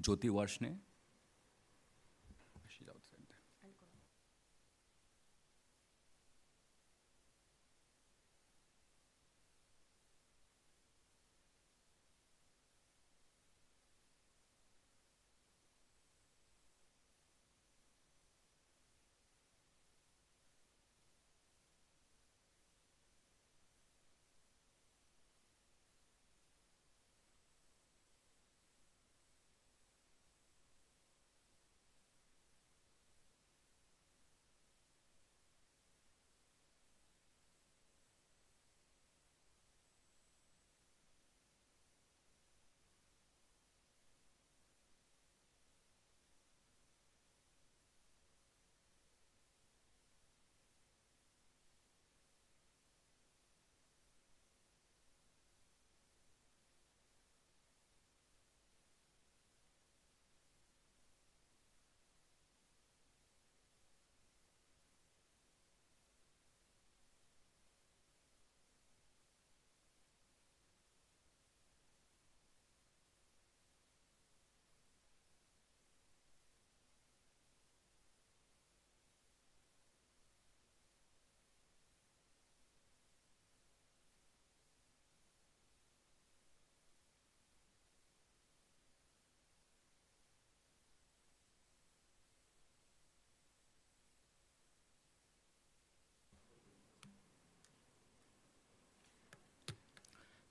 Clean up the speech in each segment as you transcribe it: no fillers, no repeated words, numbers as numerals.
Jyoti Varshne. She's outside there.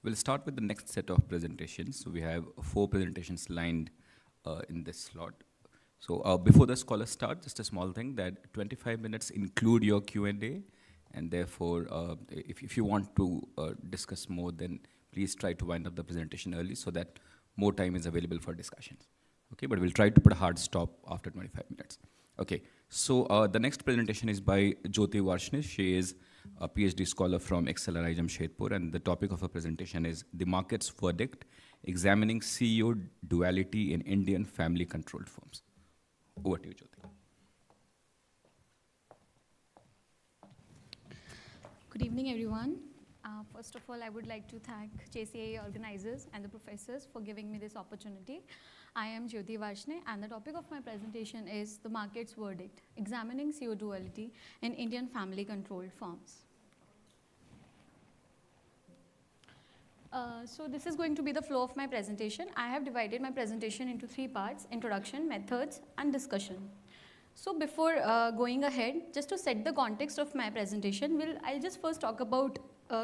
We'll start with the next set of presentations. So we have 4 presentations lined in this slot. So before the scholars start, just a small thing that 25 minutes include your Q&A, and therefore, if you want to discuss more, then please try to wind up the presentation early so that more time is available for discussions. Okay, but we'll try to put a hard stop after 25 minutes. Okay, so the next presentation is by Jyoti Varshne. She is a PhD scholar from XLRI Jamshedpur, and the topic of her presentation is The Market's Verdict, Examining CEO Duality in Indian Family-Controlled Firms. Over to you, Jyoti. Good evening, everyone. First of all, I would like to thank JCAE organizers and the professors for giving me this opportunity. I am Jyoti Varshne, and the topic of my presentation is The Market's Verdict, Examining CEO Duality in Indian Family-Controlled Firms. So this is going to be the flow of my presentation. I have divided my presentation into 3 parts: introduction, methods, and discussion. So before going ahead, just to set the context of my presentation, I'll just first talk about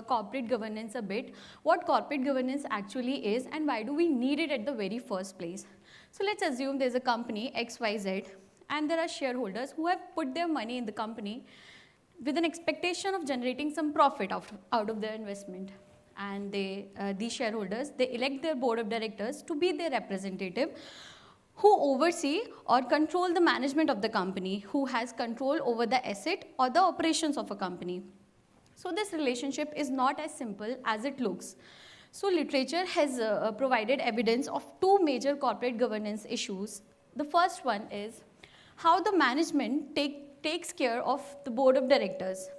corporate governance a bit, what corporate governance actually is, and why do we need it at the very first place. So let's assume there's a company XYZ, and there are shareholders who have put their money in the company with an expectation of generating some profit out of their investment. And these shareholders, they elect their board of directors to be their representative, who oversee or control the management of the company, who has control over the asset or the operations of a company. So this relationship is not as simple as it looks. So literature has provided evidence of 2 major corporate governance issues. The first one is how the management takes care of the board of directors.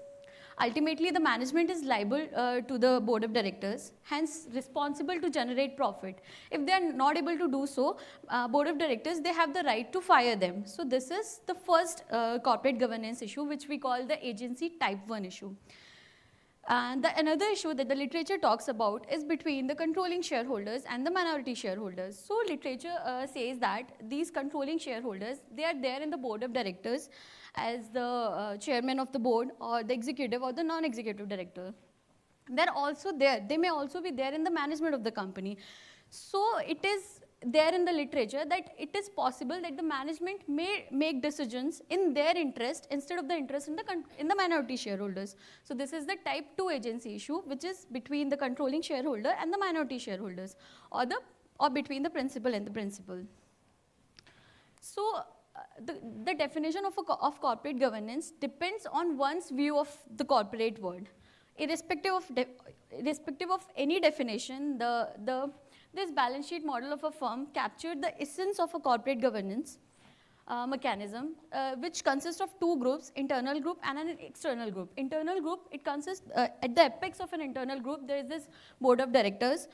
Ultimately, the management is liable to the board of directors, hence responsible to generate profit. If they are not able to do so, board of directors, they have the right to fire them. So this is the first corporate governance issue, which we call the agency type 1 issue. And another issue that the literature talks about is between the controlling shareholders and the minority shareholders. So literature says that these controlling shareholders, they are there in the board of directors as the chairman of the board or the executive or the non-executive director. They're also there. They may also be there in the management of the company. So it is there in the literature that it is possible that the management may make decisions in their interest instead of the interest in the minority shareholders. So this is the type 2 agency issue, which is between the controlling shareholder and the minority shareholders, or between the principal and the principal. So the definition of corporate governance depends on one's view of the corporate world. Irrespective of any definition, this balance sheet model of a firm captured the essence of a corporate governance mechanism, which consists of 2 groups, internal group and an external group. Internal group, it consists, at the apex of an internal group, there is this board of directors,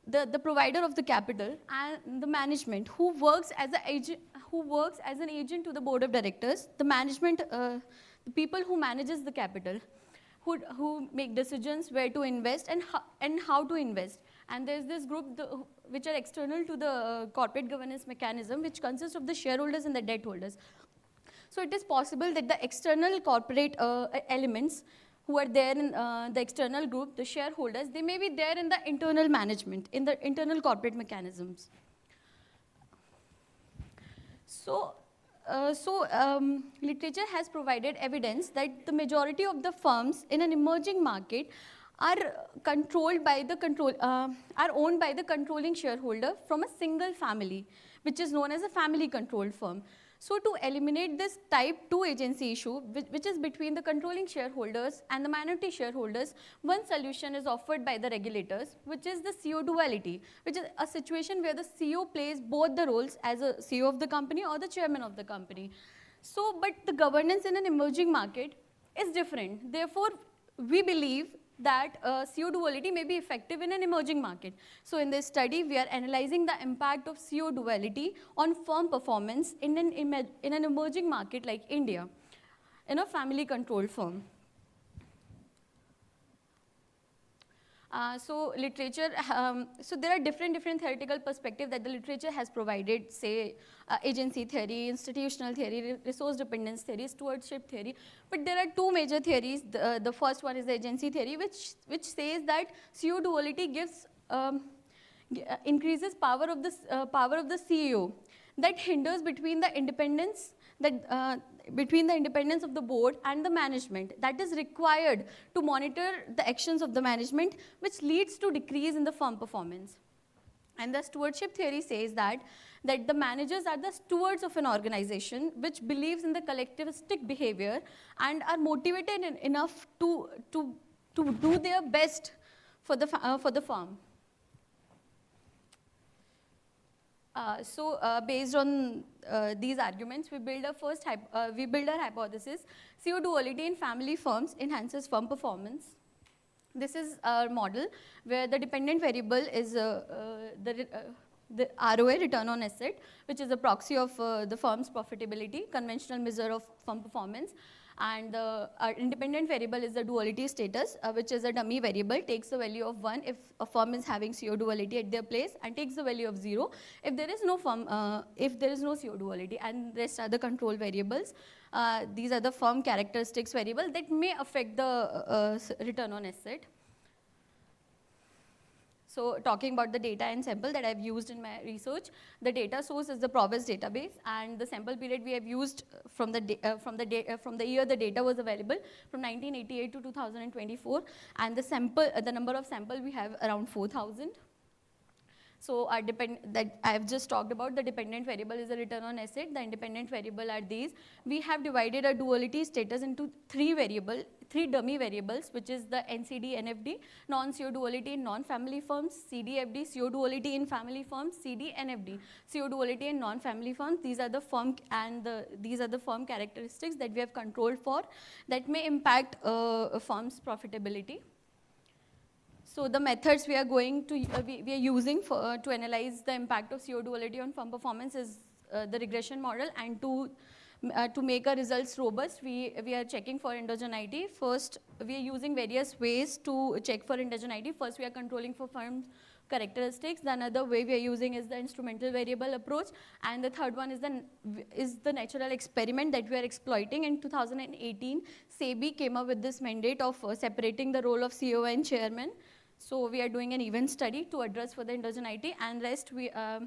the provider of the capital and the management who works as an agent to the board of directors, the management, the people who manages the capital, who make decisions where to invest and how to invest. And there's this group which are external to the corporate governance mechanism, which consists of the shareholders and the debt holders. So it is possible that the external corporate elements who are there in the external group, the shareholders, they may be there in the internal management, in the internal corporate mechanisms. So literature has provided evidence that the majority of the firms in an emerging market are owned by the controlling shareholder from a single family, which is known as a family-controlled firm. So to eliminate this type 2 agency issue, which is between the controlling shareholders and the minority shareholders, one solution is offered by the regulators, which is the CEO duality, which is a situation where the CEO plays both the roles as a CEO of the company or the chairman of the company. So, but the governance in an emerging market is different. Therefore, we believe that CEO duality may be effective in an emerging market. So in this study, we are analyzing the impact of CEO duality on firm performance in an emerging market like India, in a family-controlled firm. So literature, so there are different theoretical perspectives that the literature has provided, say agency theory, institutional theory, resource dependence theory, stewardship theory. But there are two major theories. The first one is the agency theory, which says that CEO duality increases power of the CEO, that hinders between the independence of the board and the management that is required to monitor the actions of the management, which leads to decrease in the firm performance. And the stewardship theory says that the managers are the stewards of an organization which believes in the collectivistic behavior and are motivated enough to do their best for the firm. Based on these arguments, we build our hypothesis. CEO duality in family firms enhances firm performance. This is our model where the dependent variable is the ROA, return on asset, which is a proxy of the firm's profitability, conventional measure of firm performance. And our independent variable is the duality status, which is a dummy variable, takes the value of 1 if a firm is having CEO duality at their place, and takes the value of 0 if there is no CEO duality, and rest are the control variables. These are the firm characteristics variable that may affect the return on asset. So talking about the data and sample that I've used in my research, the data source is the Provis database, and the sample period we have used from the year the data was available, from 1988 to 2024, and the number of sample we have around 4,000. So that I have just talked about, the dependent variable is the return on asset. The independent variable are these. We have divided a duality status into three dummy variables, which is the NCD, NFD, non-CEO duality in non-family firms, CDFD, CEO duality in family firms, CD, NFD, CEO duality in non-family firms. These are the firm characteristics that we have controlled for that may impact a firm's profitability. So the methods we are using to analyze the impact of CEO duality on firm performance is the regression model, and to make our results robust, we are checking for endogeneity. First, we are using various ways to check for endogeneity. First, we are controlling for firm characteristics. The another way we are using is the instrumental variable approach, and the third one is the natural experiment that we are exploiting. In 2018, SEBI came up with this mandate of separating the role of CEO and chairman. So we are doing an event study to address for the endogeneity, and rest we are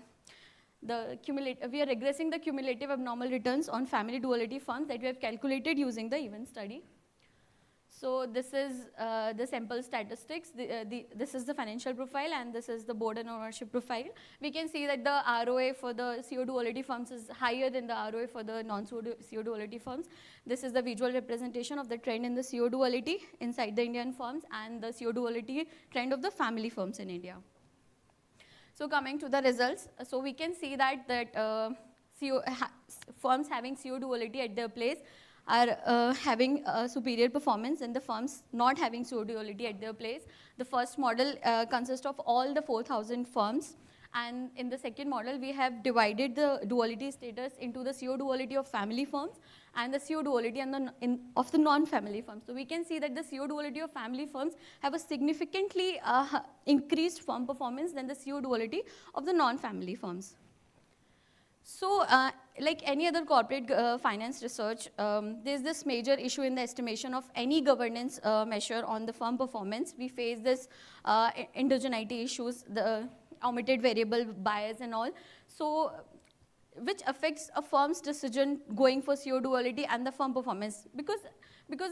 regressing the cumulative abnormal returns on family duality firms that we have calculated using the event study. So this is the sample statistics. This is the financial profile, and this is the board and ownership profile. We can see that the ROA for the CEO duality firms is higher than the ROA for the non-CEO duality firms. This is the visual representation of the trend in the CEO duality inside the Indian firms and the CEO duality trend of the family firms in India. So coming to the results, so we can see that firms having CEO duality at their place are having superior performance and the firms not having CO duality at their place. The first model consists of all the 4,000 firms. And in the second model, we have divided the duality status into the CO duality of family firms and the CO duality of the non-family firms. So we can see that the CO duality of family firms have a significantly increased firm performance than the CO duality of the non-family firms. So like any other corporate finance research, there's this major issue in the estimation of any governance measure on the firm performance. We face this endogeneity issues, the omitted variable bias and all. So which affects a firm's decision going for CO duality and the firm performance. Because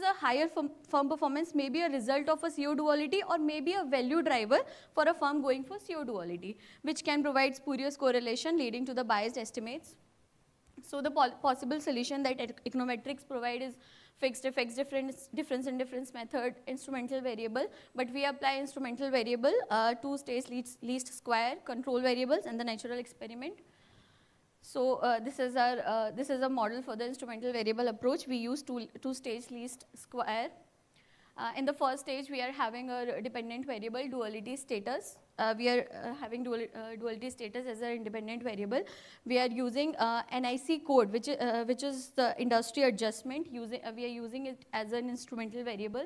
a higher firm performance may be a result of a CO duality or may be a value driver for a firm going for CO duality, which can provide spurious correlation leading to the biased estimates. So the possible solution that econometrics provide is fixed effects difference in difference method, instrumental variable, but we apply instrumental variable, two-stage least square, control variables, and the natural experiment. So this is a model for the instrumental variable approach. We use two-stage least square. In the first stage, we are having a dependent variable duality status. We are having duality status as an independent variable. We are using NIC code, which is the industry adjustment. We are using it as an instrumental variable.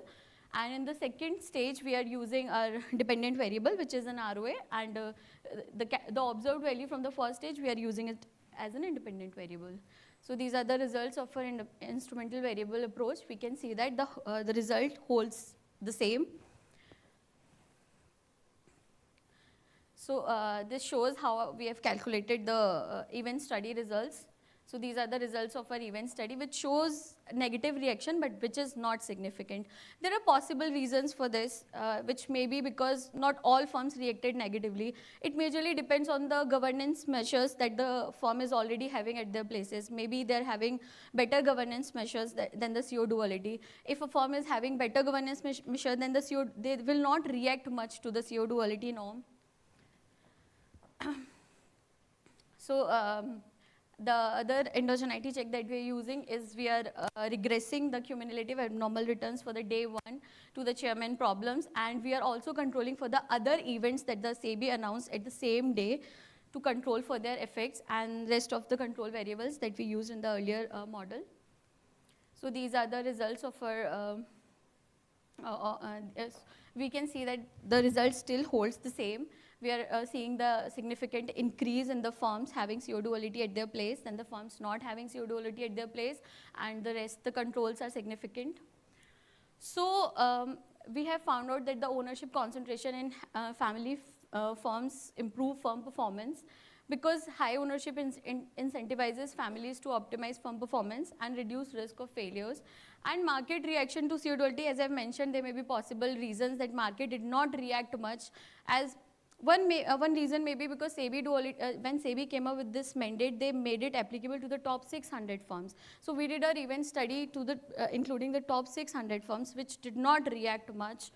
And in the second stage, we are using our dependent variable, which is an ROA. And the observed value from the first stage, we are using it as an independent variable. So these are the results of our instrumental variable approach. We can see that the result holds the same. So this shows how we have calculated the event study results. So these are the results of our event study, which shows negative reaction, but which is not significant. There are possible reasons for this, which may be because not all firms reacted negatively. It majorly depends on the governance measures that the firm is already having at their places. Maybe they're having better governance measures than the CO duality. If a firm is having better governance measure than the CO, they will not react much to the CO duality norm. So the other endogeneity check that we are using is we are regressing the cumulative abnormal returns for the day 1 to the chairman problems, and we are also controlling for the other events that the SEBI announced at the same day to control for their effects and rest of the control variables that we used in the earlier model. So these are the results of our, yes, we can see that the result still holds the same. We are seeing the significant increase in the firms having CO duality at their place and the firms not having CO duality at their place, and the rest, the controls are significant. So we have found out that the ownership concentration in family firms improve firm performance because high ownership incentivizes families to optimize firm performance and reduce risk of failures. And market reaction to CO duality, as I've mentioned, there may be possible reasons that market did not react much. As one reason may be because when SEBI came up with this mandate, they made it applicable to the top 600 firms. So we did our event study to including the top 600 firms, which did not react much.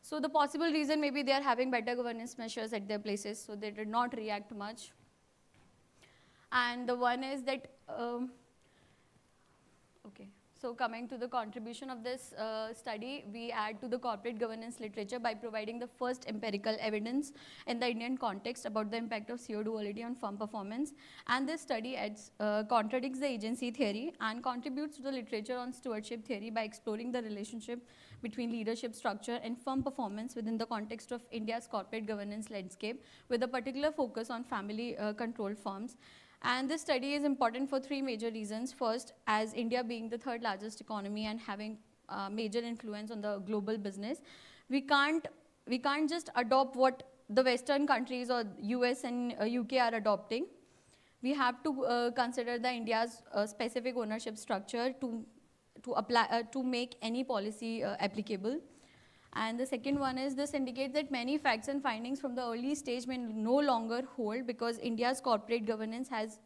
So the possible reason maybe they are having better governance measures at their places, so they did not react much. And the one is that, okay. So coming to the contribution of this study, we add to the corporate governance literature by providing the first empirical evidence in the Indian context about the impact of CO duality on firm performance. And this study contradicts the agency theory and contributes to the literature on stewardship theory by exploring the relationship between leadership structure and firm performance within the context of India's corporate governance landscape, with a particular focus on family controlled firms. And this study is important for 3 major reasons. First, as India being the 3rd largest economy and having major influence on the global business, we can't just adopt what the Western countries or US and UK are adopting. We have to consider the India's specific ownership structure to apply to make any policy applicable. And the second one is this indicates that many facts and findings from the early stage may no longer hold because India's corporate governance has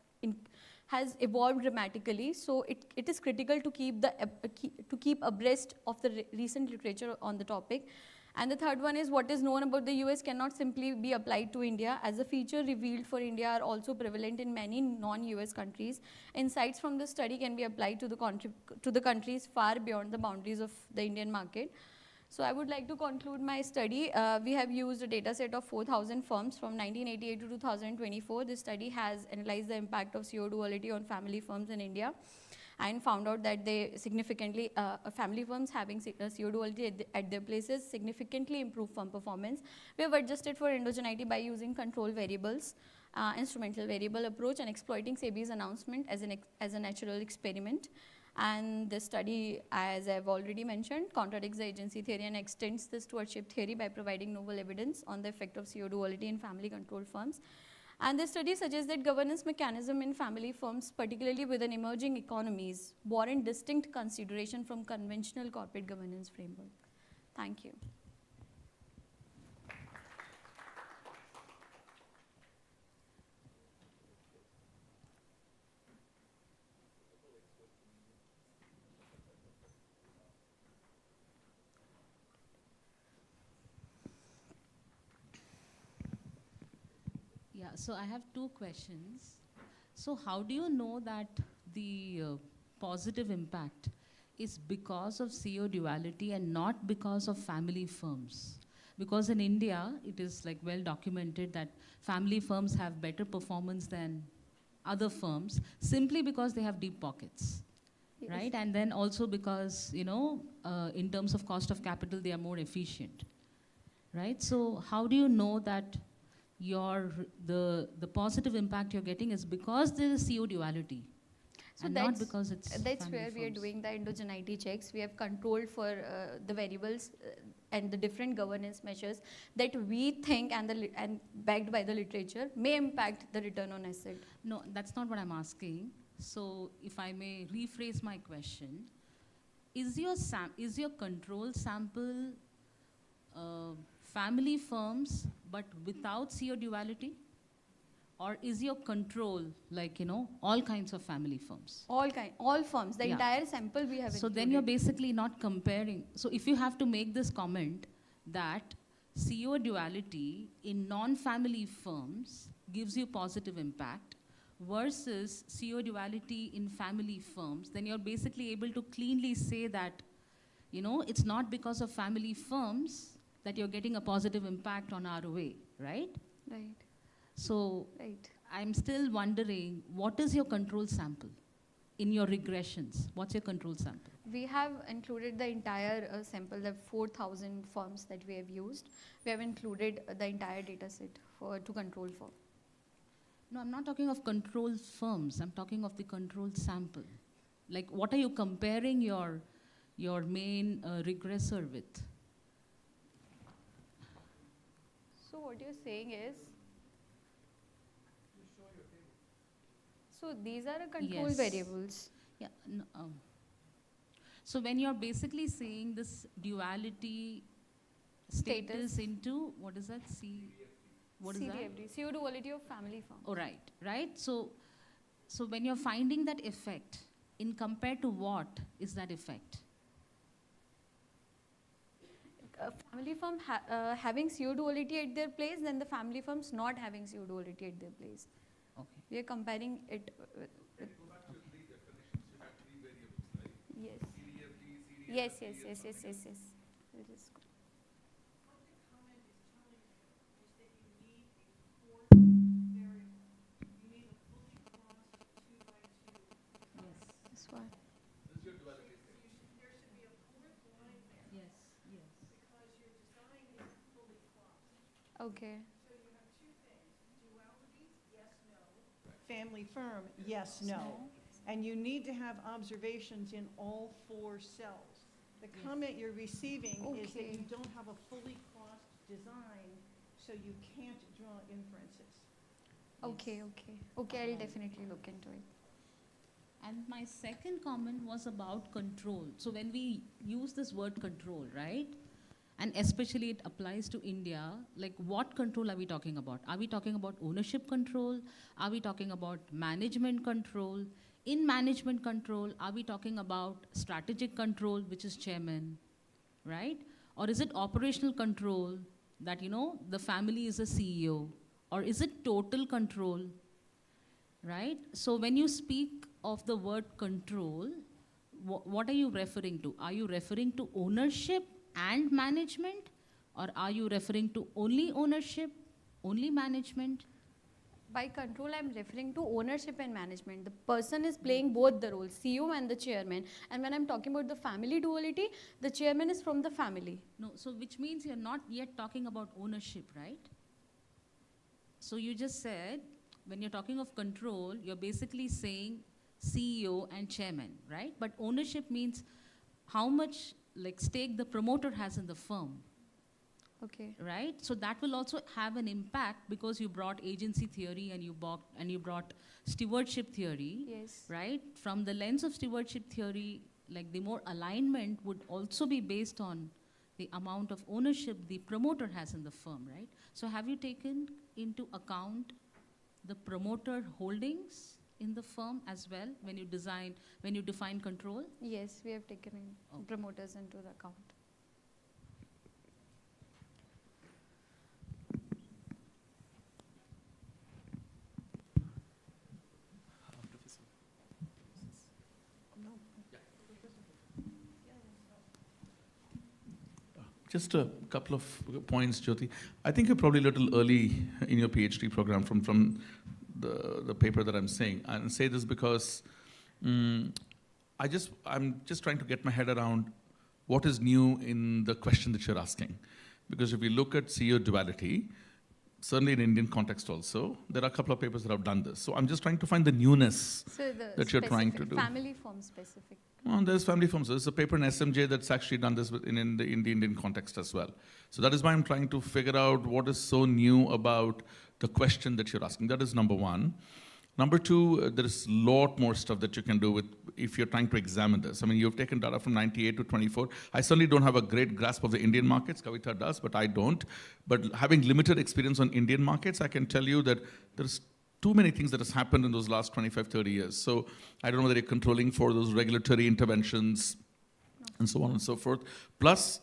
evolved dramatically. So it is critical to keep abreast of the recent literature on the topic. And the third one is what is known about the US cannot simply be applied to India, as the feature revealed for India are also prevalent in many non-US countries. Insights from the study can be applied to the countries far beyond the boundaries of the Indian market. So I would like to conclude my study. We have used a data set of 4,000 firms from 1988 to 2024. This study has analyzed the impact of CO duality on family firms in India and found out that they significantly, family firms having CO duality at their places significantly improve firm performance. We have adjusted for endogeneity by using control variables, instrumental variable approach, and exploiting SEBI's announcement as a natural experiment. And the study, as I've already mentioned, contradicts the agency theory and extends the stewardship theory by providing novel evidence on the effect of CO duality in family controlled firms. And the study suggests that governance mechanism in family firms, particularly within emerging economies, warrant distinct consideration from conventional corporate governance framework. Thank you. Yeah, so I have two questions. So how do you know that the positive impact is because of CO duality and not because of family firms? Because in India, it is like well documented that family firms have better performance than other firms simply because they have deep pockets, Yes. right? And then also because, you know, in terms of cost of capital, they are more efficient, right? So how do you know that the positive impact you're getting is because there is CO duality, So and not because it's that's family where we are firms? doing the endogeneity checks. We have controlled for the variables and the different governance measures that we think and backed by the literature may impact the return on asset. No, that's not what I'm asking. So if I may rephrase my question, is your control sample family firms but without CO duality? Or is your control like, you know, all kinds of family firms? All firms, the Yeah. entire sample we have So included. then you're basically not comparing. So if you have to make this comment that CO duality in non-family firms gives you positive impact versus CO duality in family firms, then you're basically able to cleanly say that, you know, it's not because of family firms that you're getting a positive impact on ROA, right? Right, So right. I'm still wondering, what is your control sample in your regressions? What's your control sample? We have included the entire sample, the 4,000 firms that we have used. We have included the entire data set to control for. No, I'm not talking of control firms. I'm talking of the control sample. Like, what are you comparing your main regressor with? So what you're saying is, so these are the control Yes. variables. Yeah. No, so when you're basically saying this duality status into, what is that? What is that? CDFD, CO duality of family firm. Oh, right. So when you're finding that effect, in compared to what is that effect? A family firm having CO duality at their place, then the family firms not having CO duality at their place. Okay. We are comparing it with yes. Yes. We'll just go. This one. Okay. Family firm, yes, no. And you need to have observations in all 4 cells. The comment you're receiving is that you Okay. don't have a fully crossed design, so you can't draw inferences. Okay, I'll definitely look into it. And my second comment was about control. So when we use this word control, right? And especially it applies to India, like what control are we talking about? Are we talking about ownership control? Are we talking about management control? In management control, are we talking about strategic control, which is chairman, right? Or is it operational control that, you know, the family is a CEO? Or is it total control, right? So when you speak of the word control, what are you referring to? Are you referring to ownership and management? Or are you referring to only ownership, only management? By control, I'm referring to ownership and management. The person is playing both the roles, CEO and the chairman. And when I'm talking about the family duality, the chairman is from the family. No, so which means you're not yet talking about ownership, right? So you just said, when you're talking of control, you're basically saying CEO and chairman, right? But ownership means how much like stake the promoter has in the firm. Okay. Right? So that will also have an impact because you brought agency theory and you brought stewardship theory. Yes. Right? From the lens of stewardship theory, like the more alignment would also be based on the amount of ownership the promoter has in the firm, right? So have you taken into account the promoter holdings in the firm as well when you define control? Yes, we have taken promoters into the account. Just a couple of points, Jyoti. I think you're probably a little early in your PhD program from the paper that I'm saying. And say this because I'm just trying to get my head around what is new in the question that you're asking. Because if we look at CEO duality, certainly in Indian context also, there are a couple of papers that have done this. So I'm just trying to find the newness that you're trying to do. Family firm specific. Well, there's family firms. There's a paper in SMJ that's actually done this in the Indian context as well. So that is why I'm trying to figure out what is so new about the question that you're asking. That is number one. Number two, there is a lot more stuff that you can do with if you're trying to examine this. I mean, you've taken data from 98 to 24. I certainly don't have a great grasp of the Indian markets. Kavita does, but I don't. But having limited experience on Indian markets, I can tell you that there's too many things that has happened in those last 25, 30 years. So I don't know whether you're controlling for those regulatory interventions and so on and so forth. Plus,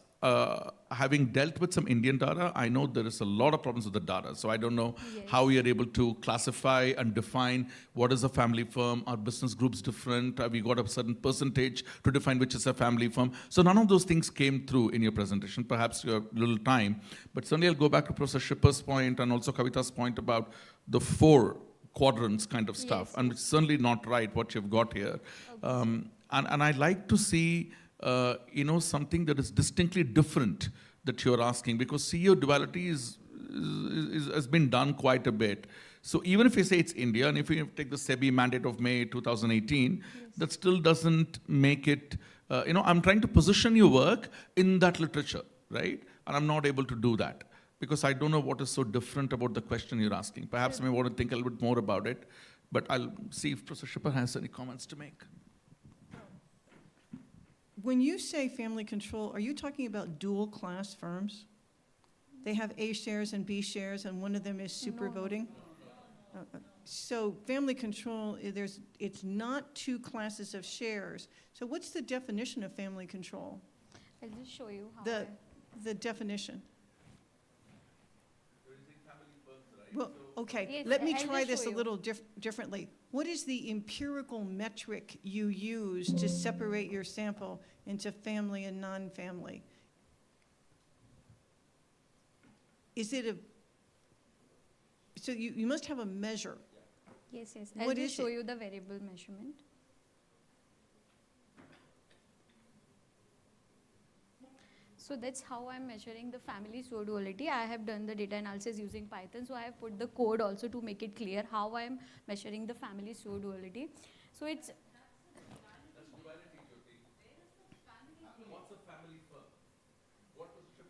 having dealt with some Indian data, I know there is a lot of problems with the data. So I don't know how we are able to classify and define what is a family firm. Are business groups different? Have we got a certain percentage to define which is a family firm? So none of those things came through in your presentation. Perhaps you have little time. But certainly I'll go back to Professor Shipper's point and also Kavita's point about the 4 quadrants kind of stuff. Yes, and it's certainly not right what you've got here. And I like to see something that is distinctly different that you're asking, because CEO duality has been done quite a bit. So even if you say it's India, and if you take the SEBI mandate of May 2018, that still doesn't make it, I'm trying to position your work in that literature, right? And I'm not able to do that, because I don't know what is so different about the question you're asking. Perhaps I may want to think a little bit more about it, but I'll see if Professor Shipper has any comments to make. When you say family control, are you talking about dual class firms? They have A shares and B shares, and one of them is super voting? So family control, it's not 2 classes of shares. So what's the definition of family control? I'll just show you how. The definition. Well, okay, Yes, let me I'll try just this show a you. little differently. What is the empirical metric you use to separate your sample into family and non-family? Is it so you must have a measure. Yes. What I'll just is show it? you the variable measurement. So that's how I'm measuring the family duality. I have done the data analysis using Python, so I have put the code also to make it clear how I'm measuring the family duality. So it's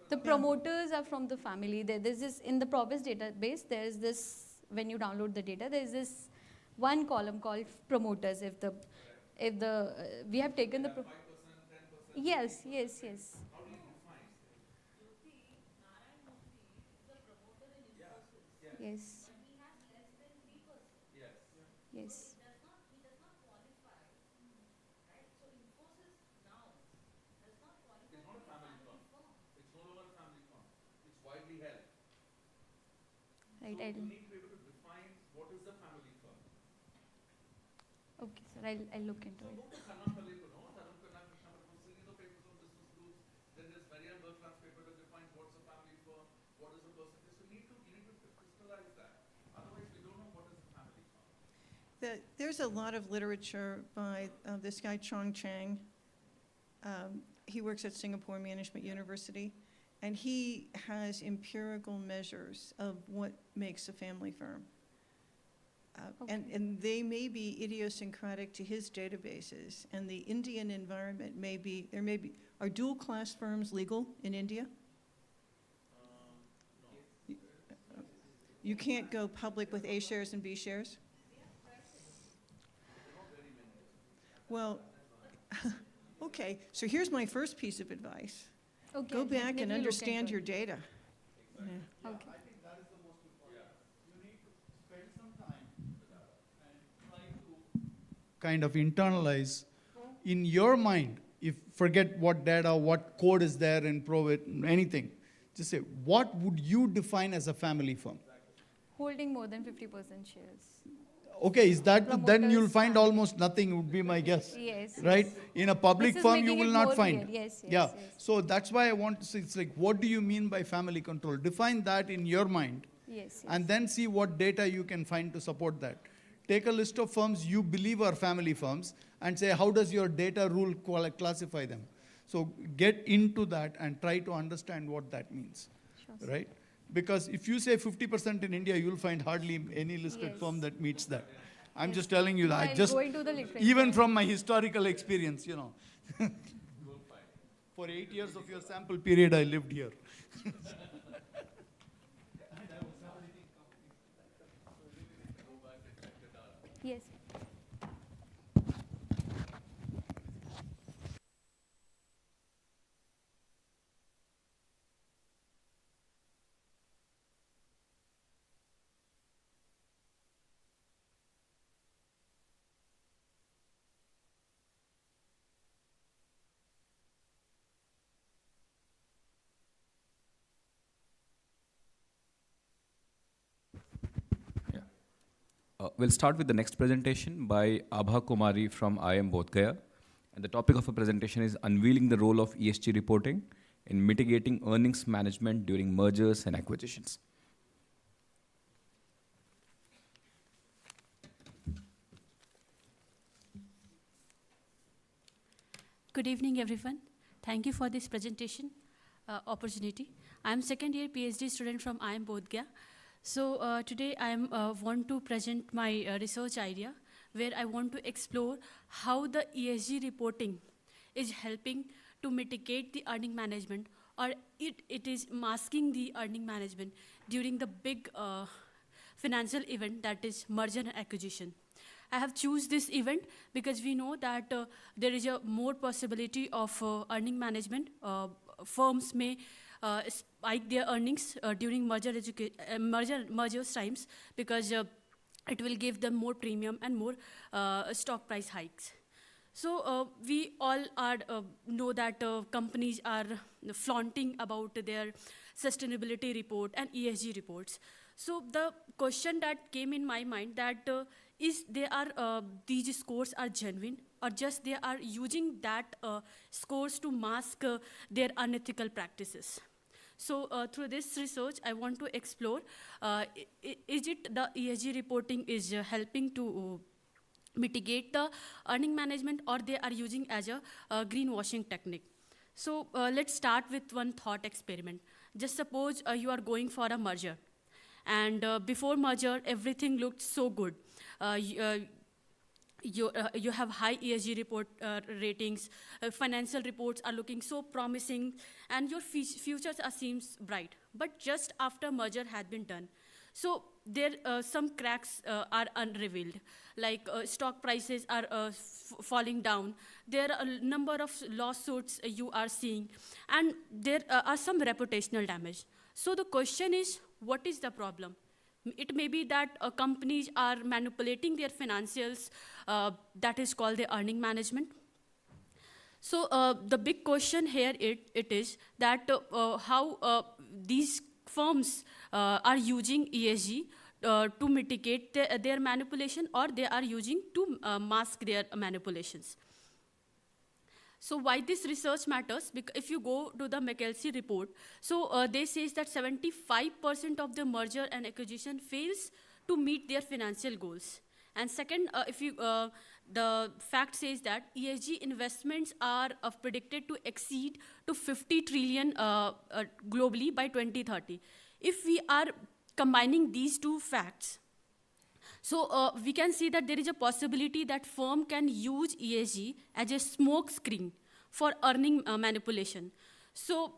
the promoters are from the family. There's this in the Probis database. There's this when you download the data. There's this one column called promoters. If the we have taken the 5%, 10%. Yes. Yes. Yes. Right. So I'll, you need to be able to define what is the family firm. okay, sir. I'll look into it. Then there's Marianne Bertrand's paper that defines what's a family firm, what is the percentage. So you need to crystallize that. Otherwise, we don't know what is a family firm. There's a lot of literature by this guy, Chong Chang. He works at Singapore Management University, and he has empirical measures of what makes a family firm. And they may be idiosyncratic to his databases, and the Indian environment are dual class firms legal in India? You can't go public with A shares and B shares? Well, okay, so here's my first piece of advice. Okay. Go I'll back definitely and look understand into your it. data. Yeah. Okay. Kind of internalize in your mind, if forget what data, what code is there in Provit, anything, just say, what would you define as a family firm? Holding more than 50% shares. Okay, is that, then Promoters, you'll find family. almost nothing would be my guess. Yes. Right? In a public This is firm, you making will it not more find. clear. Yes, yes, Yeah, yes. so that's why I want to say, it's like, what do you mean by family control? Define that in your mind, Yes. and then see what data you can find to support that. Take a list of firms you believe are family firms and say, how does your data rule classify them? So get into that and try to understand what that means, Sure. right? Because if you say 50% in India, you'll find hardly any listed Yes. firm that meets that. I'm Yes. just telling you that. I'll Just go into the literature. even from my historical experience, you know. For 8 years of your sample period, I lived here. Yes. We'll start with the next presentation by Abha Kumari from IIM Bodh Gaya. And the topic of her presentation is Unveiling the Role of ESG Reporting in Mitigating Earnings Management During Mergers and Acquisitions. Good evening, everyone. Thank you for this presentation opportunity. I'm second year PhD student from IIM Bodh Gaya. So today I want to present my research idea where I want to explore how the ESG reporting is helping to mitigate the earning management, or it is masking the earning management during the big financial event that is merger and acquisition. I have choose this event because we know that there is a more possibility of earning management. Firms may spike their earnings during mergers times because it will give them more premium and more stock price hikes. So we all know that companies are flaunting about their sustainability report and ESG reports. So the question that came in my mind that is these scores are genuine, or just they are using that scores to mask their unethical practices. So through this research, I want to explore, is it the ESG reporting is helping to mitigate the earning management, or they are using as a greenwashing technique. So let's start with one thought experiment. Just suppose you are going for a merger, and before merger, everything looked so good. You have high ESG report ratings, financial reports are looking so promising, and your futures seems bright. But just after merger had been done, so there some cracks are unrevealed, like stock prices are falling down. There are a number of lawsuits you are seeing, and there are some reputational damage. So the question is, what is the problem? It may be that companies are manipulating their financials, that is called the earning management. So the big question here it is that how these firms are using ESG to mitigate their manipulation, or they are using to mask their manipulations. So why this research matters? Because if you go to the McKelsey report, so they says that 75% of the merger and acquisition fails to meet their financial goals. And second, the fact says that ESG investments are predicted to exceed to 50 trillion globally by 2030. If we are combining these two facts, so we can see that there is a possibility that firm can use ESG as a smoke screen for earning manipulation. So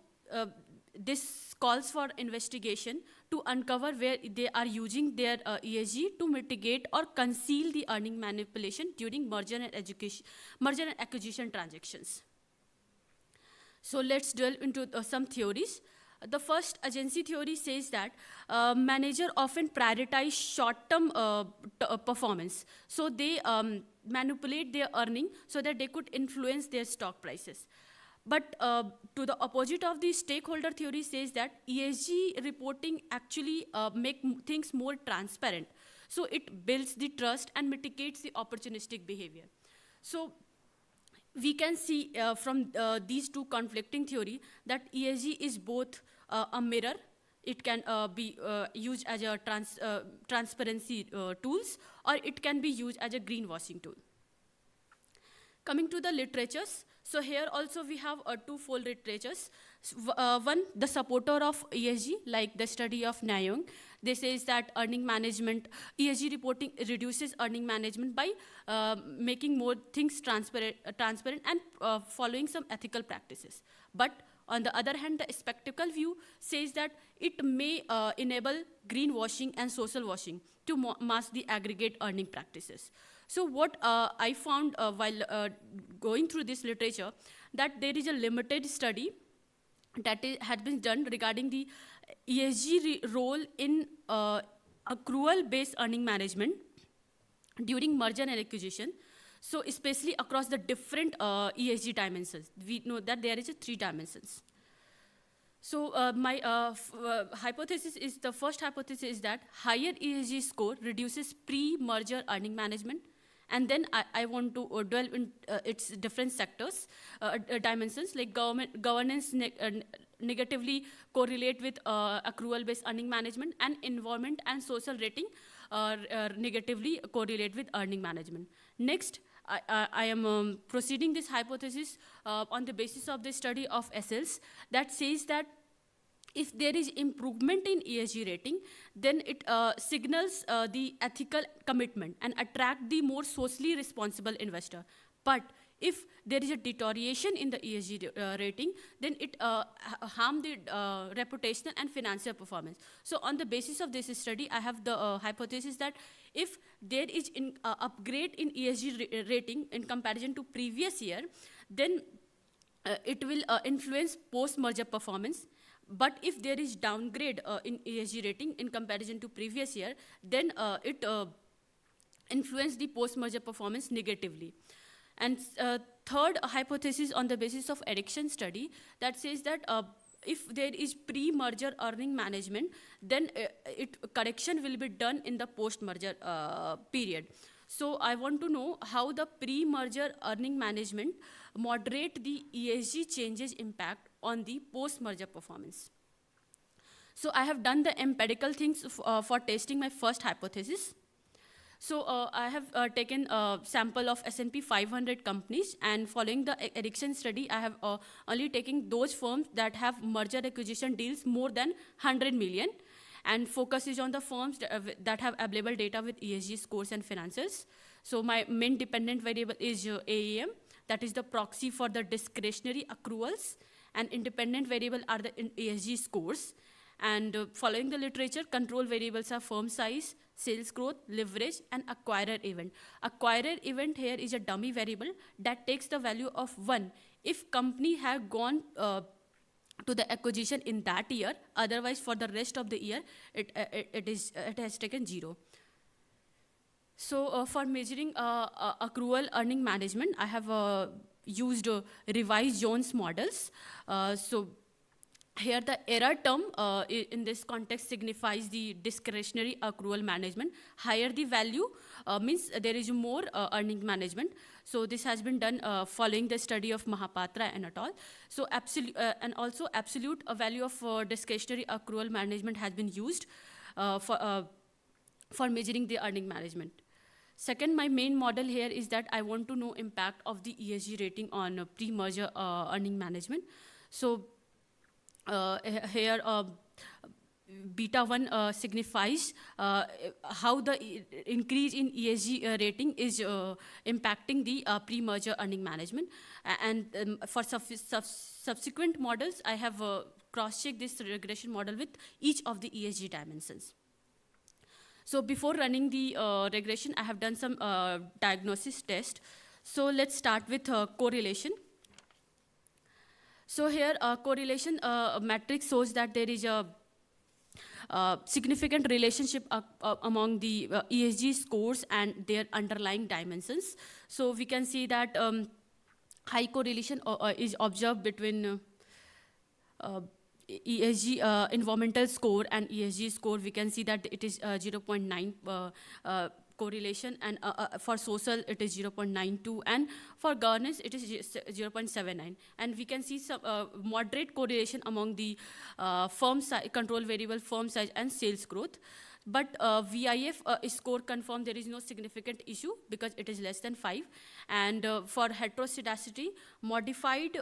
this calls for investigation to uncover where they are using their ESG to mitigate or conceal the earning manipulation during merger and acquisition transactions. So let's delve into some theories. The first agency theory says that manager often prioritize short-term performance. So they manipulate their earning so that they could influence their stock prices. But to the opposite of the stakeholder theory says that ESG reporting actually make things more transparent. So it builds the trust and mitigates the opportunistic behavior. So we can see from these two conflicting theory that ESG is both a mirror. It can be used as a transparency tools, or it can be used as a greenwashing tool. Coming to the literatures, so here also we have twofold literatures. One, the supporter of ESG, like the study of Nayong. They says that earning management, ESG reporting reduces earning management by making more things transparent and following some ethical practices. But on the other hand, the skeptical view says that it may enable greenwashing and social washing to mask the aggregate earning practices. So what I found while going through this literature, that there is a limited study that had been done regarding the ESG role in accrual-based earning management during merger and acquisition. So especially across the different ESG dimensions. We know that there is 3 dimensions. So my hypothesis is, the first hypothesis is that higher ESG score reduces pre-merger earning management. And then I want to delve in its different sectors, dimensions, like governance negatively correlate with accrual-based earning management, and environment and social rating negatively correlate with earning management. Next, I am proceeding this hypothesis on the basis of the study of SLs that says that if there is improvement in ESG rating, then it signals the ethical commitment and attract the more socially responsible investor. But if there is a deterioration in the ESG rating, then it harm the reputational and financial performance. So on the basis of this study, I have the hypothesis that if there is an upgrade in ESG rating in comparison to previous year, then it will influence post-merger performance. But if there is downgrade in ESG rating in comparison to previous year, then it influence the post-merger performance negatively. And third hypothesis on the basis of addiction study that says that if there is pre-merger earning management, then correction will be done in the post-merger period. So I want to know how the pre-merger earning management moderate the ESG changes impact on the post-merger performance. So I have done the empirical things for testing my first hypothesis. So I have taken a sample of S&P 500 companies, and following the addiction study, I have only taken those firms that have merger acquisition deals more than 100 million, and focus is on the firms that have available data with ESG scores and financials. So my main dependent variable is AEM, that is the proxy for the discretionary accruals, and independent variable are the ESG scores. And following the literature, control variables are firm size, sales growth, leverage, and acquirer event. Acquirer event here is a dummy variable that takes the value of 1 if company have gone to the acquisition in that year. Otherwise, for the rest of the year, it has taken 0. So for measuring accrual earning management, I have used revised Jones models. So Here the error term in this context signifies the discretionary accrual management. Higher the value means there is more earning management. So this has been done following the study of Mahapatra and et al. So and also absolute value of discretionary accrual management has been used for measuring the earning management. Second, my main model here is that I want to know impact of the ESG rating on pre-merger earning management. So here beta 1 signifies how the increase in ESG rating is impacting the pre-merger earning management. And for subsequent models, I have cross-checked this regression model with each of the ESG dimensions. So before running the regression, I have done some diagnosis test. So let's start with correlation. So here, correlation matrix shows that there is a significant relationship among the ESG scores and their underlying dimensions. So we can see that high correlation is observed between ESG environmental score and ESG score. We can see that it is 0.9 correlation, and for social it is 0.92, and for governance it is 0.79. And we can see some moderate correlation among the firm size, control variable, firm size, and sales growth. But VIF score confirmed there is no significant issue because it is less than 5. And for heteroscedasticity, modified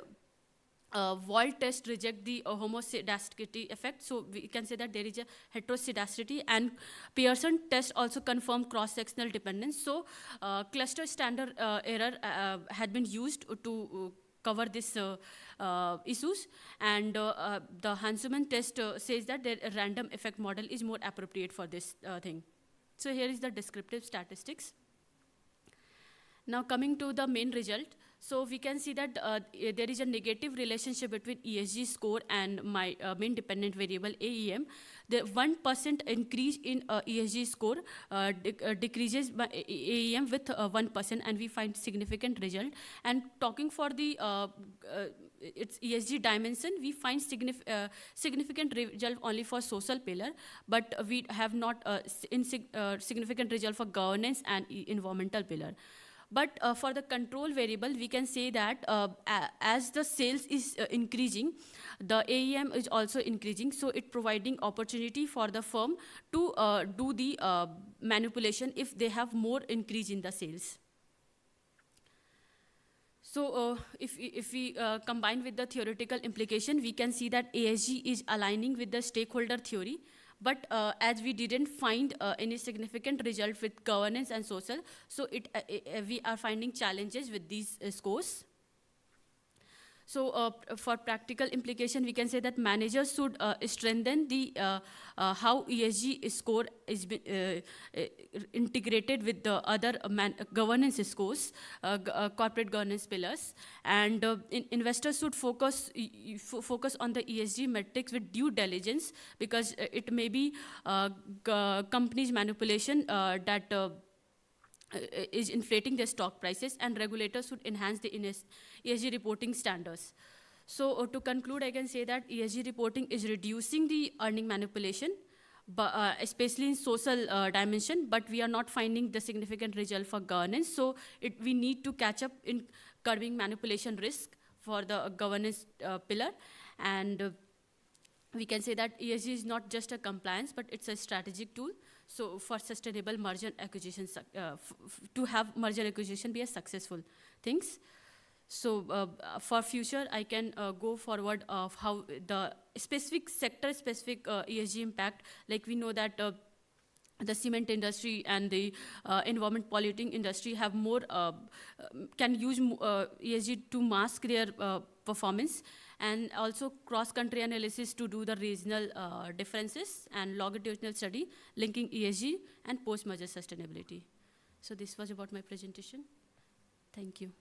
Wald test reject the homoscedasticity effect. So we can say that there is a heteroscedasticity, and Pearson test also confirm cross-sectional dependence. So cluster standard error had been used to cover this issues, and the Hanselman test says that the random effect model is more appropriate for this thing. So here is the descriptive statistics. Now coming to the main result. So we can see that there is a negative relationship between ESG score and my main dependent variable AEM. The 1% increase in ESG score decreases by AEM with 1%, and we find significant result. And talking for the its ESG dimension, we find significant result only for social pillar, but we have not significant result for governance and environmental pillar. But for the control variable, we can say that as the sales is increasing, the AEM is also increasing. So it providing opportunity for the firm to do the manipulation if they have more increase in the sales. So if we combine with the theoretical implication, we can see that ESG is aligning with the stakeholder theory. But as we didn't find any significant result with governance and social, so we are finding challenges with these scores. So for practical implication, we can say that managers should strengthen the how ESG score is integrated with the other governance scores, corporate governance pillars, and investors should focus on the ESG metrics with due diligence, because it may be companies' manipulation that is inflating their stock prices, and regulators should enhance the ESG reporting standards. So to conclude, I can say that ESG reporting is reducing the earning manipulation, but, especially in social dimension, but we are not finding the significant result for governance. So we need to catch up in curbing manipulation risk for the governance pillar. And we can say that ESG is not just a compliance, but it's a strategic tool. So for sustainable merger acquisition, to have merger acquisition be a successful things. So for future, I can go forward of how the specific sector-specific ESG impact, like we know that the cement industry and the environment polluting industry have more, can use ESG to mask their performance, and also cross-country analysis to do the regional differences, and longitudinal study linking ESG and post-merger sustainability. So this was about my presentation. Thank you.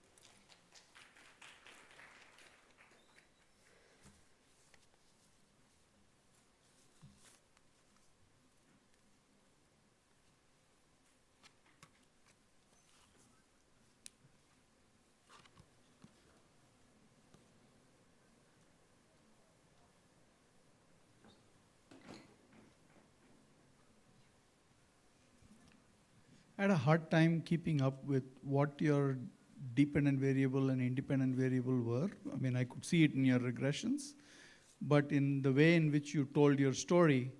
I had a hard time keeping up with what your dependent variable and independent variable were. I mean, I could see it in your regressions, but in the way in which you told your story,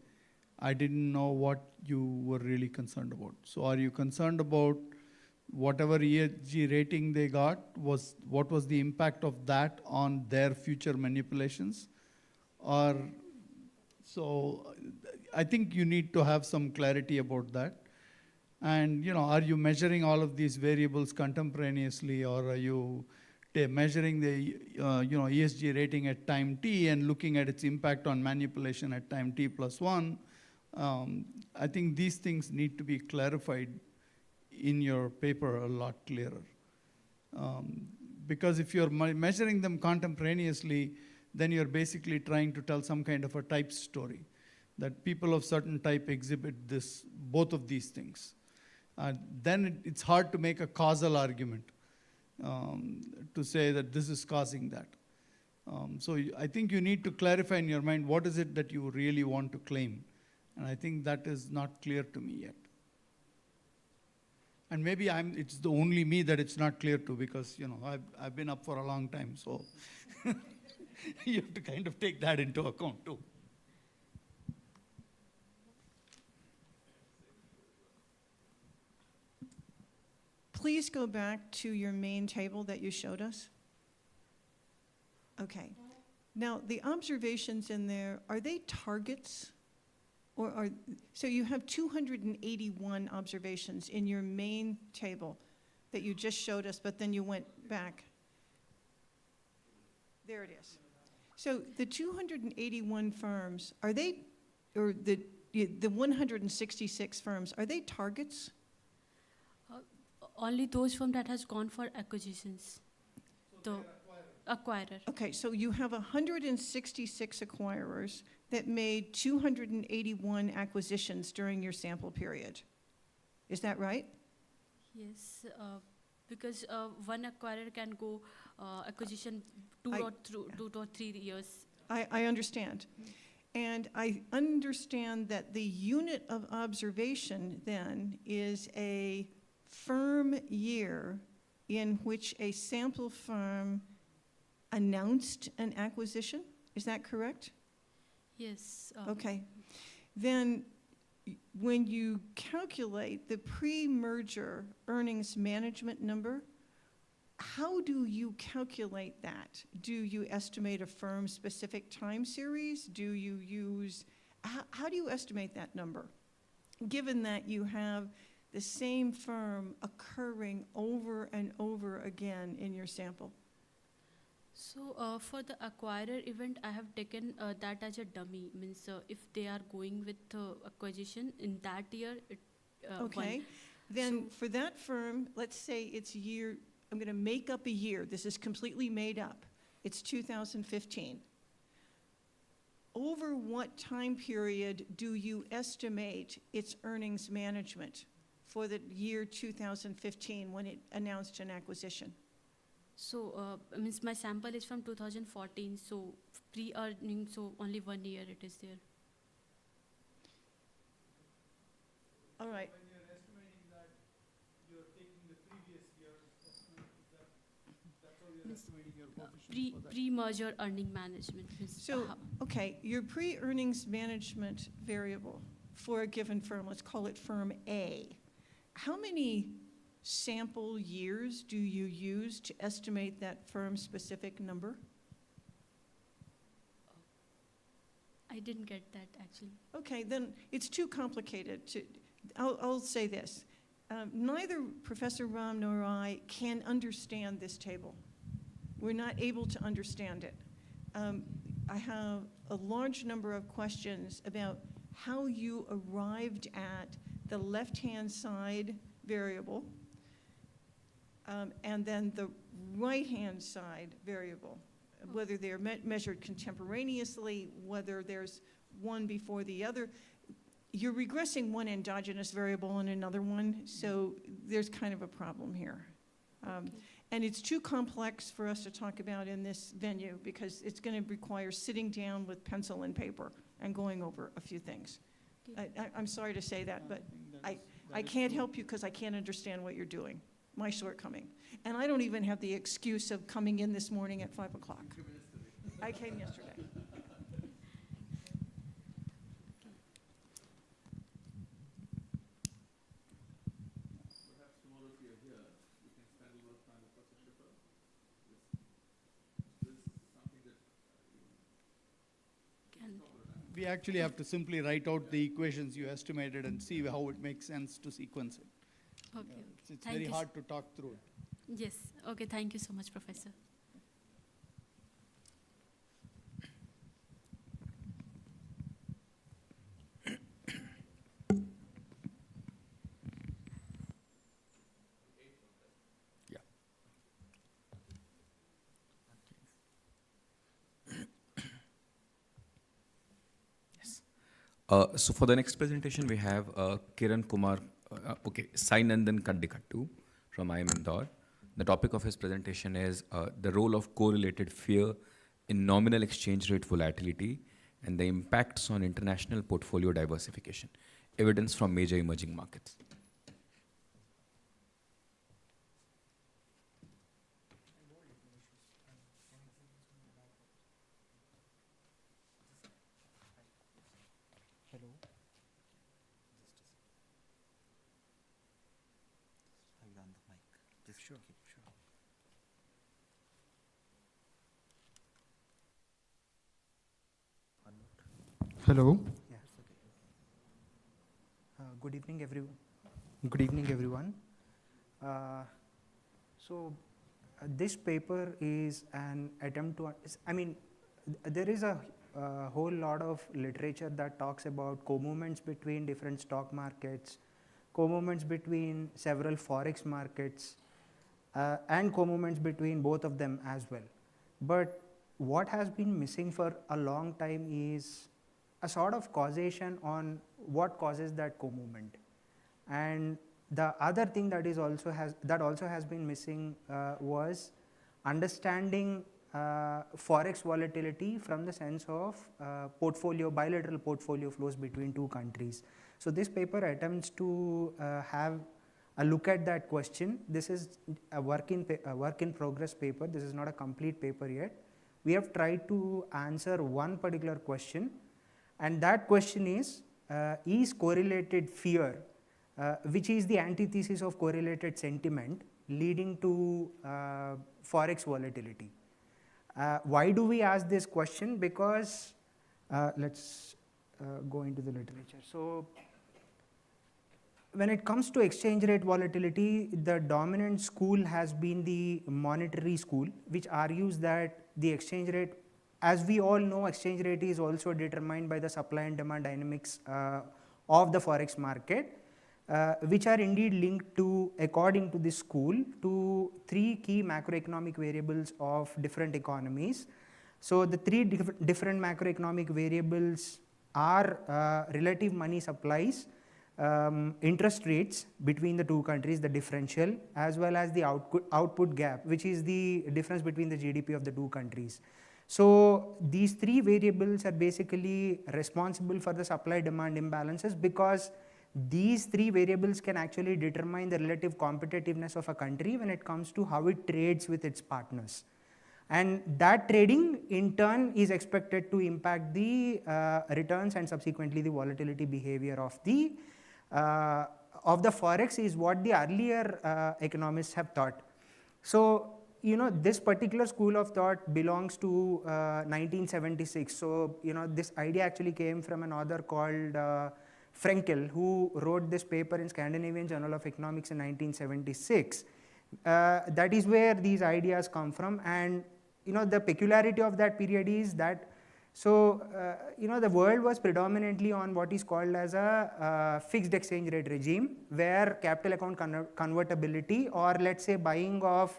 I didn't know what you were really concerned about. So are you concerned about whatever ESG rating they got, what was the impact of that on their future manipulations? Or, so I think you need to have some clarity about that. And are you measuring all of these variables contemporaneously, or are you measuring the ESG rating at time t and looking at its impact on manipulation at time t+1? I think these things need to be clarified in your paper a lot clearer. Because if you're measuring them contemporaneously, then you're basically trying to tell some kind of a type story, that people of certain type exhibit both of these things. Then it's hard to make a causal argument to say that this is causing that. So I think you need to clarify in your mind what is it that you really want to claim. And I think that is not clear to me yet. And maybe it's the only me that it's not clear to, because I've been up for a long time, so you have to kind of take that into account too. Please go back to your main table that you showed us. Okay. Now, the observations in there, are they targets? So you have 281 observations in your main table that you just showed us, but then you went back. There it is. So the 281 firms, are they, or the 166 firms, are they targets? Only those firms that has gone for acquisitions. The acquirer. Okay, so you have 166 acquirers that made 281 acquisitions during your sample period. Is that right? Yes, because one acquirer can go acquisition 2 or 3 years. I understand. And I understand that the unit of observation then is a firm year in which a sample firm announced an acquisition. Is that correct? Yes. Okay. Then when you calculate the pre-merger earnings management number, how do you calculate that? Do you estimate a firm-specific time series? Do you use, how do you estimate that number? Given that you have the same firm occurring over and over again in your sample. So for the acquirer event, I have taken that as a dummy. Means if they are going with acquisition in that year, okay. One. Then for that firm, let's say it's year, I'm going to make up a year. This is completely made up. It's 2015. Over what time period do you estimate its earnings management for the year 2015 when it announced an acquisition? So means my sample is from 2014. So pre-earning, so only 1 year it is there. All right. When you're estimating that, you're taking the previous year's estimate, that's how you're estimating your coefficient for that. Pre-merger earning management. So, okay, your pre-earnings management variable for a given firm, let's call it firm A. How many sample years do you use to estimate that firm-specific number? I didn't get that actually. Okay, then it's too complicated. I'll say this. Neither Professor Ram nor I can understand this table. We're not able to understand it. I have a large number of questions about how you arrived at the left-hand side variable and then the right-hand side variable, whether they're measured contemporaneously, whether there's one before the other. You're regressing one endogenous variable and another one, so there's kind of a problem here. And it's too complex for us to talk about in this venue because it's going to require sitting down with pencil and paper and going over a few things. Okay. I'm sorry to say that, but I can't help you because I can't understand what you're doing, my shortcoming. And I don't even have the excuse of coming in this morning at 5 o'clock. I came yesterday. We actually have to simply write out the equations you estimated and see how it makes sense to sequence it. Okay. It's Thank very you. hard to talk through it. Yes. Okay. Thank you so much, Professor. Yeah. Yes. So for the next presentation, we have Kiran Kumar, Sai Nandan Kandikattu from IIM Indore. The topic of his presentation is the role of correlated fear in nominal exchange rate volatility and the impacts on international portfolio diversification, evidence from major emerging markets. Hello. Hold on the mic. Just sure. Hello. Yeah. Good evening, everyone. Good evening, everyone. This paper is an attempt to. There is a whole lot of literature that talks about co-movements between different stock markets, co-movements between several forex markets, and co-movements between both of them as well. But what has been missing for a long time is a sort of causation on what causes that co-movement. And the other thing that also has been missing was understanding forex volatility from the sense of bilateral portfolio flows between two countries. So this paper attempts to have a look at that question. This is a work in progress paper. This is not a complete paper yet. We have tried to answer one particular question, and that question is correlated fear, which is the antithesis of correlated sentiment, leading to forex volatility. Why do we ask this question? Because let's go into the literature. So when it comes to exchange rate volatility, the dominant school has been the monetary school, which argues that the exchange rate, as we all know, exchange rate is also determined by the supply and demand dynamics of the forex market, which are indeed linked to, according to this school, to three key macroeconomic variables of different economies. So the three different macroeconomic variables are relative money supplies, interest rates between the two countries, the differential, as well as the output gap, which is the difference between the GDP of the two countries. So these three variables are basically responsible for the supply-demand imbalances, because these three variables can actually determine the relative competitiveness of a country when it comes to how it trades with its partners. And that trading in turn is expected to impact the returns and subsequently the volatility behavior of the forex, is what the earlier economists have thought. So this particular school of thought belongs to 1976. So this idea actually came from an author called Frenkel, who wrote this paper in Scandinavian Journal of Economics in 1976. That is where these ideas come from. And the peculiarity of that period is that, the world was predominantly on what is called as a fixed exchange rate regime, where capital account convertibility, or let's say buying of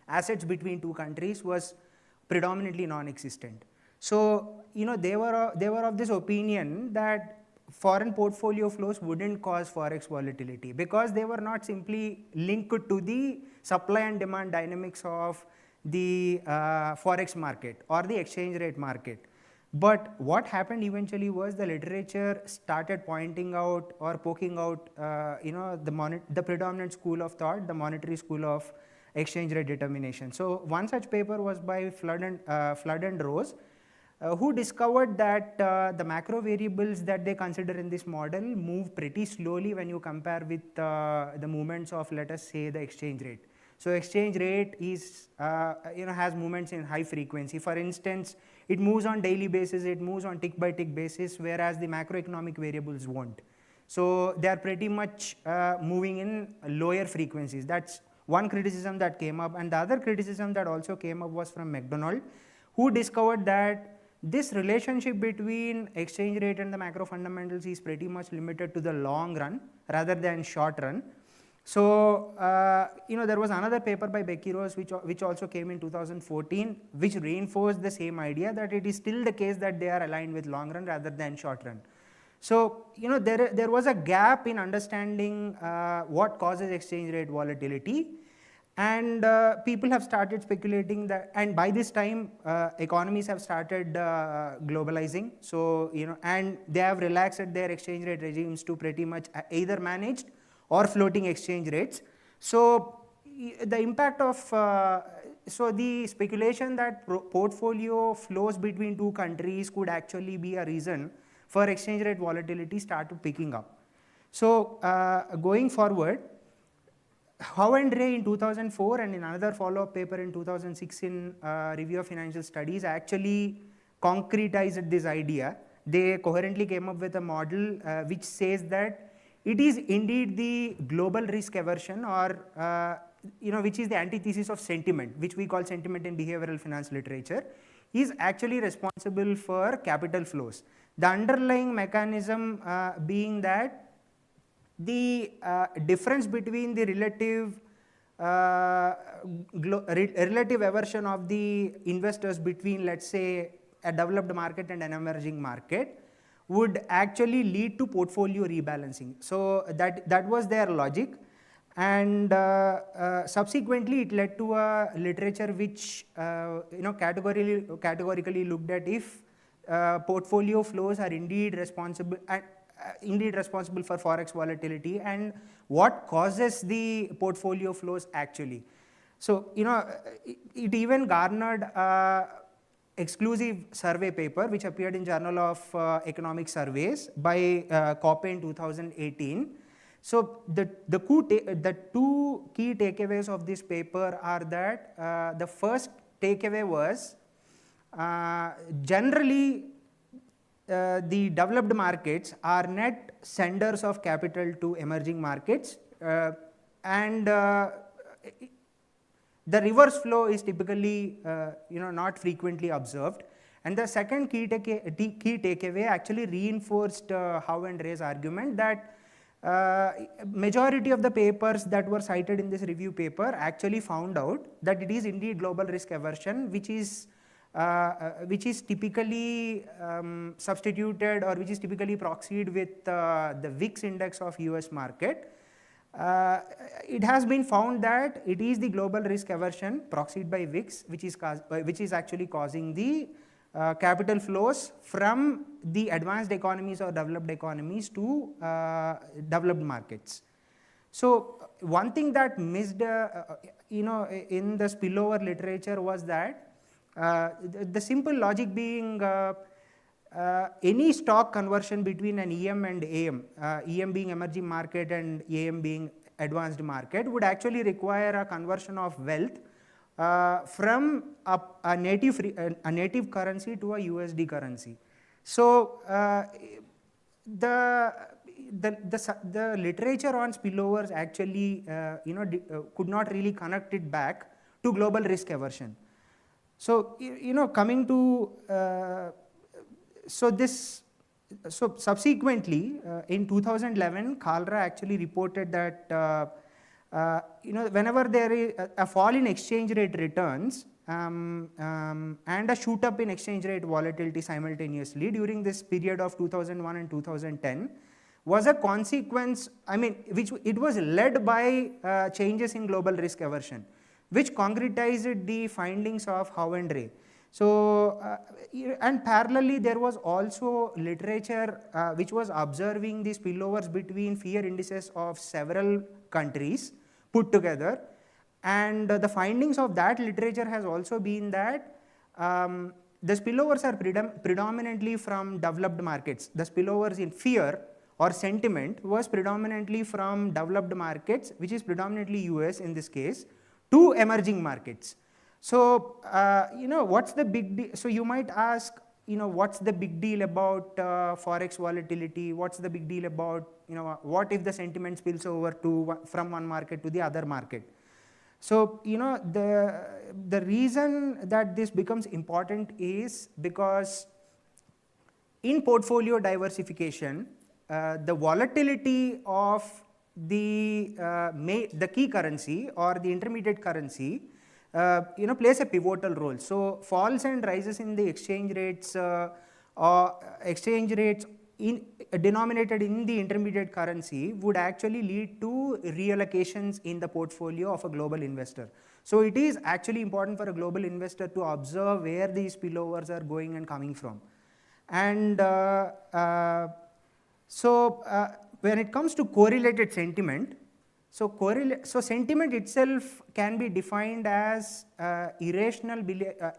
assets between two countries, was predominantly non-existent. So they were of this opinion that foreign portfolio flows wouldn't cause forex volatility, because they were not simply linked to the supply and demand dynamics of the forex market or the exchange rate market. But what happened eventually was the literature started pointing out or poking out, the predominant school of thought, the monetary school of exchange rate determination. So one such paper was by Flood and Rose, who discovered that the macro variables that they consider in this model move pretty slowly when you compare with the movements of, let us say, the exchange rate. So exchange rate is, has movements in high frequency. For instance, it moves on daily basis, it moves on tick by tick basis, whereas the macroeconomic variables won't. So they are pretty much moving in lower frequencies. That's one criticism that came up. And the other criticism that also came up was from McDonald, who discovered that this relationship between exchange rate and the macro fundamentals is pretty much limited to the long run rather than short run. So, there was another paper by Becky-Rose which also came in 2014, which reinforced the same idea that it is still the case that they are aligned with long run rather than short run. So, there was a gap in understanding what causes exchange rate volatility, and people have started speculating that, and by this time economies have started globalizing. So, and they have relaxed their exchange rate regimes to pretty much either managed or floating exchange rates. So the impact of, so the speculation that portfolio flows between two countries could actually be a reason for exchange rate volatility started picking up. So going forward, Howe and Ray in 2004 and in another follow-up paper in 2006 in Review of Financial Studies actually concretized this idea. They coherently came up with a model which says that it is indeed the global risk aversion, or which is the antithesis of sentiment, which we call sentiment in behavioral finance literature, is actually responsible for capital flows. The underlying mechanism being that the difference between the relative aversion of the investors between, let's say, a developed market and an emerging market would actually lead to portfolio rebalancing. So that was their logic, and subsequently it led to a literature which categorically looked at if portfolio flows are indeed responsible for forex volatility and what causes the portfolio flows actually. So it even garnered exclusive survey paper which appeared in Journal of Economic Surveys by Koppe in 2018. So the two key takeaways of this paper are that the first takeaway was generally the developed markets are net senders of capital to emerging markets, and the reverse flow is typically not frequently observed. And the second key takeaway actually reinforced Howe and Ray's argument that majority of the papers that were cited in this review paper actually found out that it is indeed global risk aversion which is typically substituted, or which is typically proxied with the VIX index of US market. It has been found that it is the global risk aversion proxied by VIX which is actually causing the capital flows from the advanced economies or developed economies to developed markets. So one thing that missed in the spillover literature was that the simple logic being any stock conversion between an EM and AM, EM being emerging market and AM being advanced market, would actually require a conversion of wealth from a native currency to a USD currency. So the literature on spillovers actually could not really connect it back to global risk aversion. So coming to So subsequently, in 2011, Kalra actually reported that whenever there is a fall in exchange rate returns and a shoot up in exchange rate volatility simultaneously during this period of 2001 and 2010 was a consequence, which it was led by changes in global risk aversion, which concretized the findings of Howe and Ray. So, and parallelly, there was also literature which was observing the spillovers between fear indices of several countries put together. And the findings of that literature has also been that the spillovers are predominantly from developed markets. The spillovers in fear or sentiment was predominantly from developed markets, which is predominantly US in this case, to emerging markets. So, what's the big deal? So you might ask, what's the big deal about forex volatility? What's the big deal about, what if the sentiment spills over from one market to the other market? So, the reason that this becomes important is because in portfolio diversification, the volatility of the key currency or the intermediate currency plays a pivotal role. So falls and rises in the exchange rates denominated in the intermediate currency would actually lead to reallocations in the portfolio of a global investor. So it is actually important for a global investor to observe where these spillovers are going and coming from. And when it comes to correlated sentiment, so sentiment itself can be defined as irrational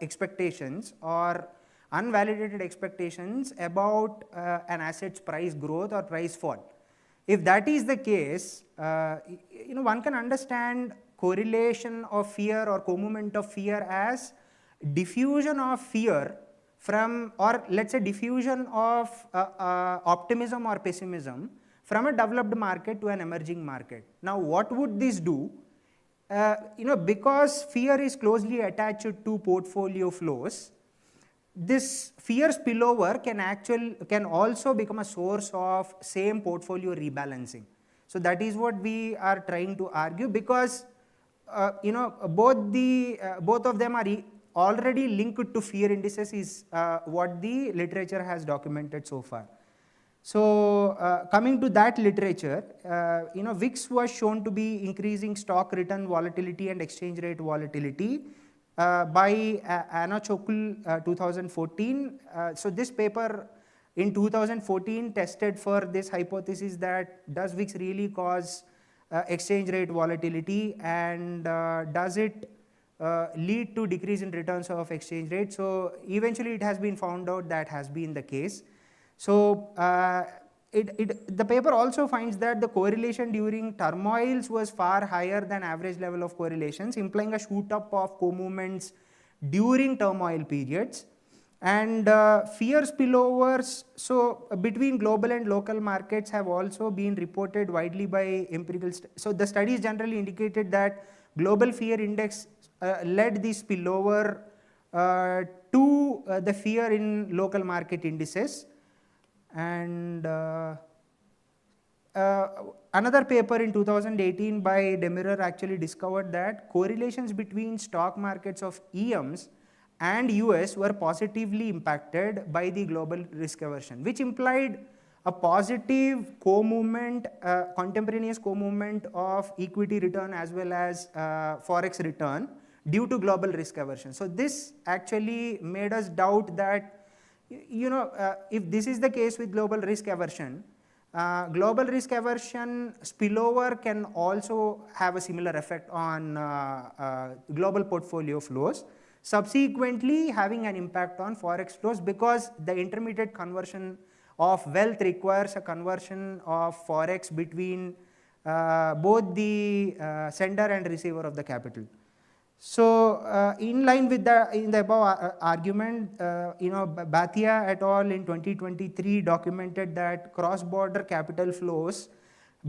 expectations or unvalidated expectations about an asset's price growth or price fall. If that is the case, one can understand correlation of fear or co-movement of fear as diffusion of fear from, or let's say diffusion of optimism or pessimism from a developed market to an emerging market. Now, what would this do? Because fear is closely attached to portfolio flows, this fear spillover can also become a source of same portfolio rebalancing. So that is what we are trying to argue, because both of them are already linked to fear indices is what the literature has documented so far. So coming to that literature, VIX was shown to be increasing stock return volatility and exchange rate volatility by Anna Chokul 2014. So this paper in 2014 tested for this hypothesis that does VIX really cause exchange rate volatility, and does it lead to decrease in returns of exchange rate. So eventually it has been found out that has been the case. So the paper also finds that the correlation during turmoils was far higher than average level of correlations, implying a shoot up of co-movements during turmoil periods. And fear spillovers, so between global and local markets, have also been reported widely by empirical. So the studies generally indicated that global fear index led the spillover to the fear in local market indices. And another paper in 2018 by Demirer actually discovered that correlations between stock markets of EMs and US were positively impacted by the global risk aversion, which implied a positive co-movement, contemporaneous co-movement of equity return as well as forex return due to global risk aversion. So this actually made us doubt that, if this is the case with global risk aversion spillover can also have a similar effect on global portfolio flows, subsequently having an impact on forex flows, because the intermediate conversion of wealth requires a conversion of forex between both the sender and receiver of the capital. So in line with the above argument, Bhatia et al. In 2023 documented that cross-border capital flows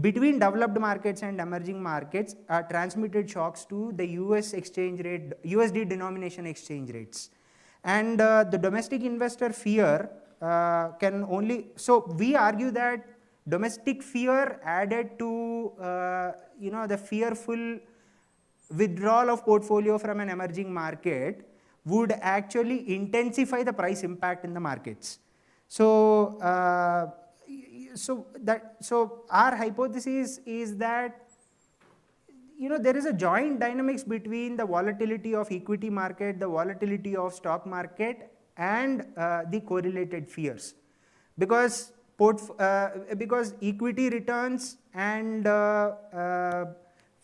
between developed markets and emerging markets are transmitted shocks to the US exchange rate, USD denomination exchange rates. And the domestic investor fear can only, so we argue that domestic fear added to the fearful withdrawal of portfolio from an emerging market would actually intensify the price impact in the markets. So, so our hypothesis is that there is a joint dynamics between the volatility of equity market, the volatility of stock market, and the correlated fears. Because equity returns and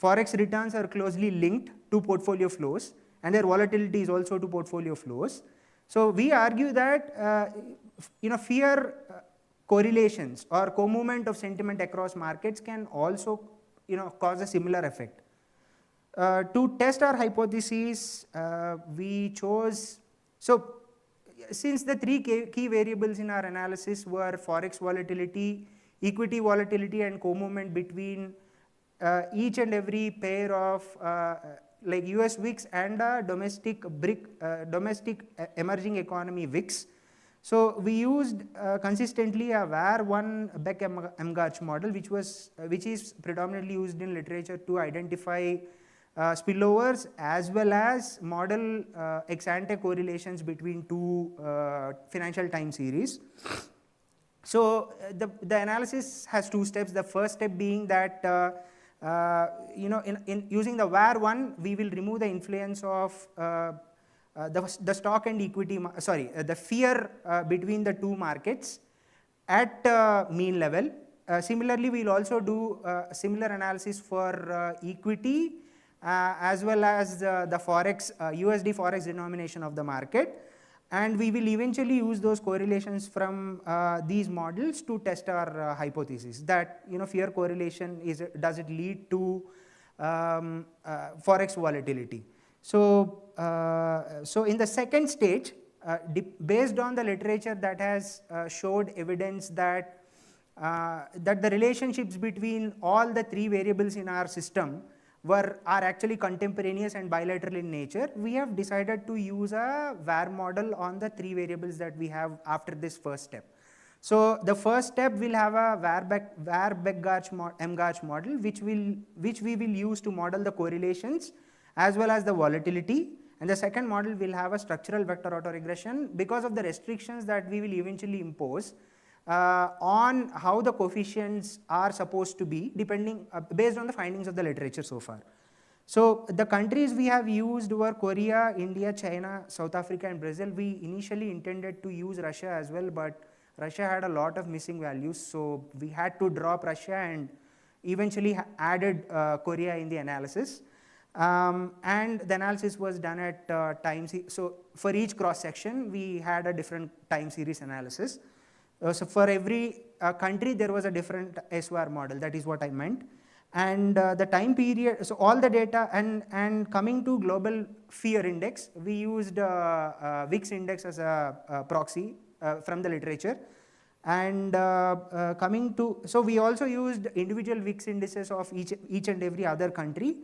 forex returns are closely linked to portfolio flows, and their volatility is also to portfolio flows. So we argue that fear correlations or co-movement of sentiment across markets can also cause a similar effect. To test our hypotheses, we chose, so since the three key variables in our analysis were forex volatility, equity volatility, and co-movement between each and every pair of like US VIX and domestic emerging economy VIX. So we used consistently a VAR1 Beck-Emgarch model, which is predominantly used in literature to identify spillovers as well as model ex-ante correlations between two financial time series. So the analysis has two steps. The first step being that in using the VAR1, we will remove the influence of the stock and equity, the fear between the two markets at mean level. Similarly, we will also do similar analysis for equity as well as the forex, USD forex denomination of the market. And we will eventually use those correlations from these models to test our hypothesis that fear correlation does it lead to forex volatility. So, so in the second stage, based on the literature that has showed evidence that that the relationships between all the three variables in our system are actually contemporaneous and bilateral in nature, we have decided to use a VAR model on the three variables that we have after this first step. So the first step will have a VAR-Beck-Emgarch model, which we will use to model the correlations as well as the volatility. And the second model will have a structural vector autoregression because of the restrictions that we will eventually impose on how the coefficients are supposed to be, depending based on the findings of the literature so far. So the countries we have used were Korea, India, China, South Africa, and Brazil. We initially intended to use Russia as well, but Russia had a lot of missing values, so we had to drop Russia and eventually added Korea in the analysis. And the analysis was done at so for each cross section we had a different time series analysis. So for every country there was a different SVAR model, that is what I meant. And the time period, so all the data, and coming to global fear index, we used VIX index as a proxy from the literature. And coming to, so we also used individual VIX indices of each and every other country.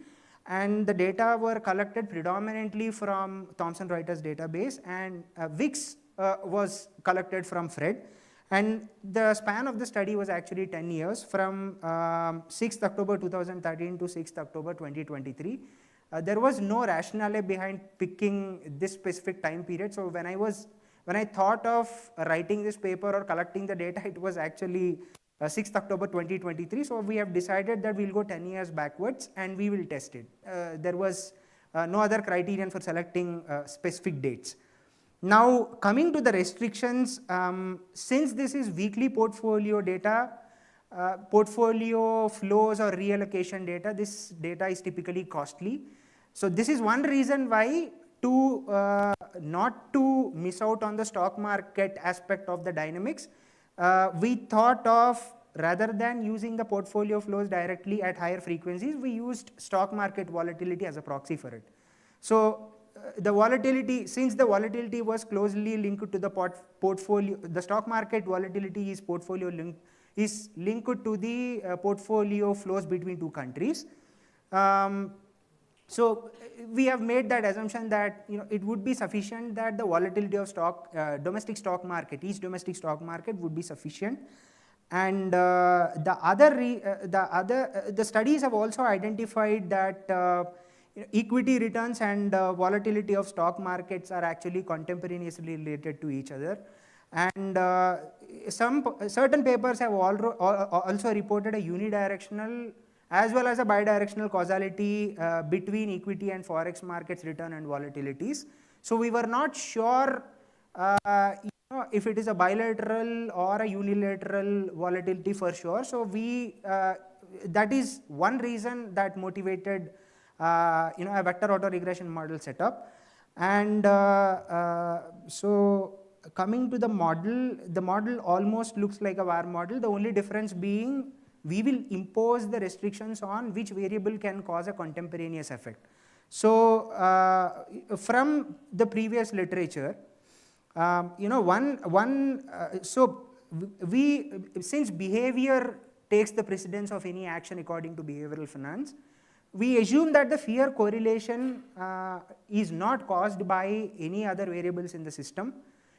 And the data were collected predominantly from Thomson Reuters database, and VIX was collected from Fred. And the span of the study was actually 10 years, from 6th October 2013 to 6th October 2023. There was no rationale behind picking this specific time period. So when I thought of writing this paper or collecting the data, it was actually 6th October 2023. So we have decided that we'll go 10 years backwards and we will test it. There was no other criterion for selecting specific dates. Now coming to the restrictions, since this is weekly portfolio data, portfolio flows or reallocation data, this data is typically costly. So this is one reason why, to not to miss out on the stock market aspect of the dynamics, we thought of, rather than using the portfolio flows directly at higher frequencies, we used stock market volatility as a proxy for it. So the volatility, since the volatility was closely linked to the portfolio, the stock market volatility is portfolio linked, is linked to the portfolio flows between two countries. So we have made that assumption that it would be sufficient that the volatility of domestic stock market, each domestic stock market would be sufficient. And the studies have also identified that equity returns and volatility of stock markets are actually contemporaneously related to each other. And certain papers have also reported a unidirectional as well as a bidirectional causality between equity and forex markets return and volatilities. So we were not sure if it is a bilateral or a unilateral volatility for sure. So we that is one reason that motivated a vector autoregression model setup. And so coming to the model almost looks like a VAR model. The only difference being we will impose the restrictions on which variable can cause a contemporaneous effect. So from the previous literature, since behavior takes the precedence of any action according to behavioral finance, we assume that the fear correlation is not caused by any other variables in the system.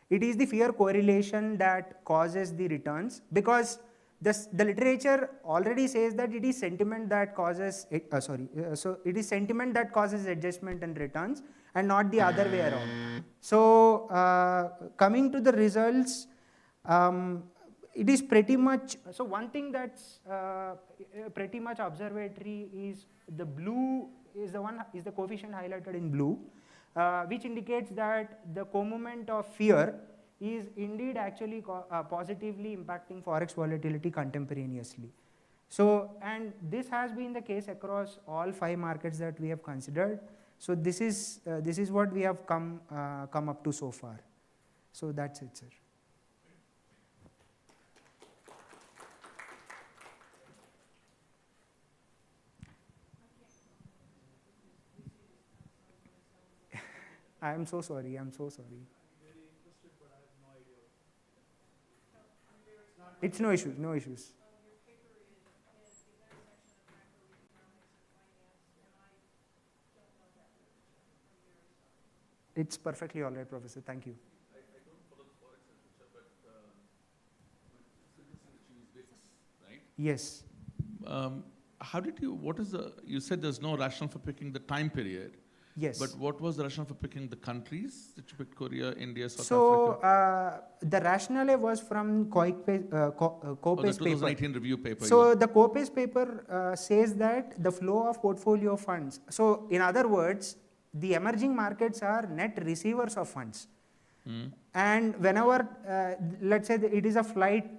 It is the fear correlation that causes the returns, because the literature already says that it is sentiment that causes so it is sentiment that causes adjustment and returns, and not the other way around. So coming to the results, it is pretty much, so one thing that's pretty much observatory is the blue is the coefficient highlighted in blue, which indicates that the co-moment of fear is indeed actually positively impacting forex volatility contemporaneously. So, and this has been the case across all 5 markets that we have considered. So this is what we have come up to so far. So that's it, sir. I am so sorry. It's no issues. It's perfectly all right, Professor. Thank you. I don't follow the forex literature, but right? Yes. How did you said there's no rationale for picking the time period. Yes. But what was the rationale for picking the countries that you picked? Korea, India, South Africa? So the rationale was from Cope's the 2018 review paper. So the Cope's paper says that the flow of portfolio funds. So in other words, the emerging markets are net receivers of funds. And whenever, let's say it is a flight,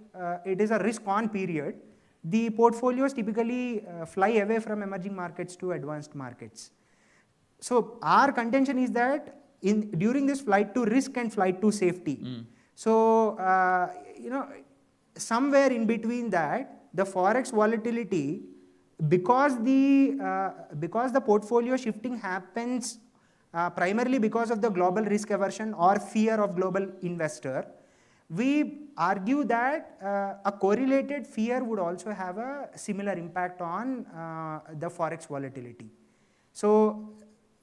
it is a risk-on period, the portfolios typically fly away from emerging markets to advanced markets. So our contention is that during this flight to risk and flight to safety, so somewhere in between that, the forex volatility, because the portfolio shifting happens primarily because of the global risk aversion or fear of global investor, we argue that a correlated fear would also have a similar impact on the forex volatility. So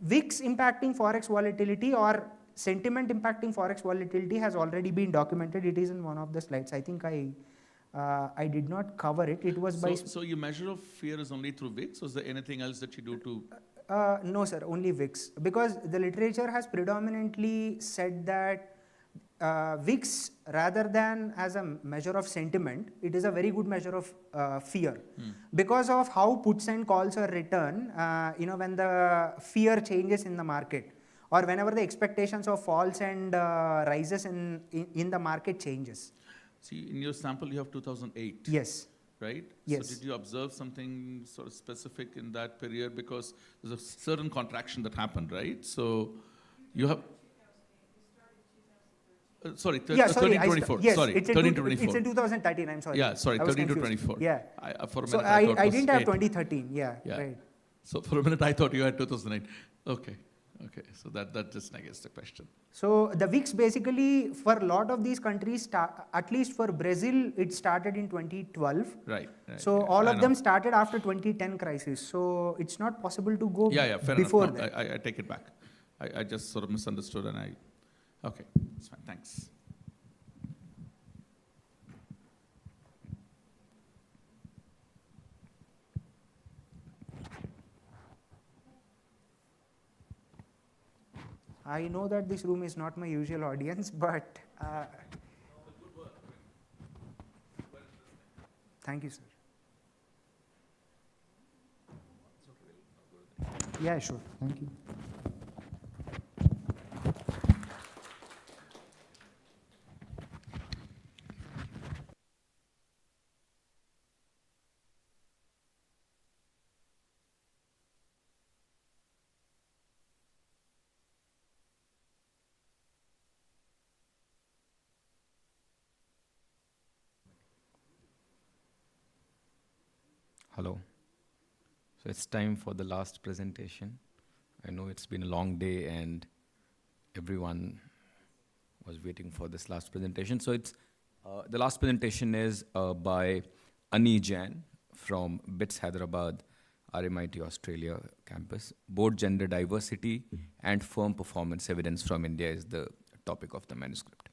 VIX impacting forex volatility or sentiment impacting forex volatility has already been documented. It is in one of the slides. I think I did not cover it. It was by. So your measure of fear is only through VIX, or is there anything else that you do to? No, sir, only VIX. Because the literature has predominantly said that VIX, rather than as a measure of sentiment, it is a very good measure of fear. Because of how puts and calls are written, when the fear changes in the market, or whenever the expectations of falls and rises in the market changes. See, in your sample you have 2008. Yes. Right? Yes. So did you observe something sort of specific in that period? Because there's a certain contraction that happened, right? So you have... 13 to 24. Yes, sorry, it's 13 to 24. It's in 2013, I'm sorry. Yeah, sorry, 13 to 24. Yeah. For a minute so I thought I it was didn't have 8. 2013, yeah, right. So for a minute I thought you had 2008. Okay, so that just negates the question. So the VIX basically, for a lot of these countries, at least for Brazil, it started in 2012. Right. So all of them started after 2010 crisis. So it's not possible to go fair before enough. No, that. I take it back. I just sort of misunderstood and okay, that's fine, thanks. I know that this room is not my usual audience, but thank you, sir. Yeah, sure. Thank you. Hello. So it's time for the last presentation. I know it's been a long day and everyone was waiting for this last presentation. So it's the last presentation is by Ani Jain from BITS Hyderabad, RMIT Australia campus. Board Gender Diversity and Firm Performance Evidence from India is the topic of the manuscript.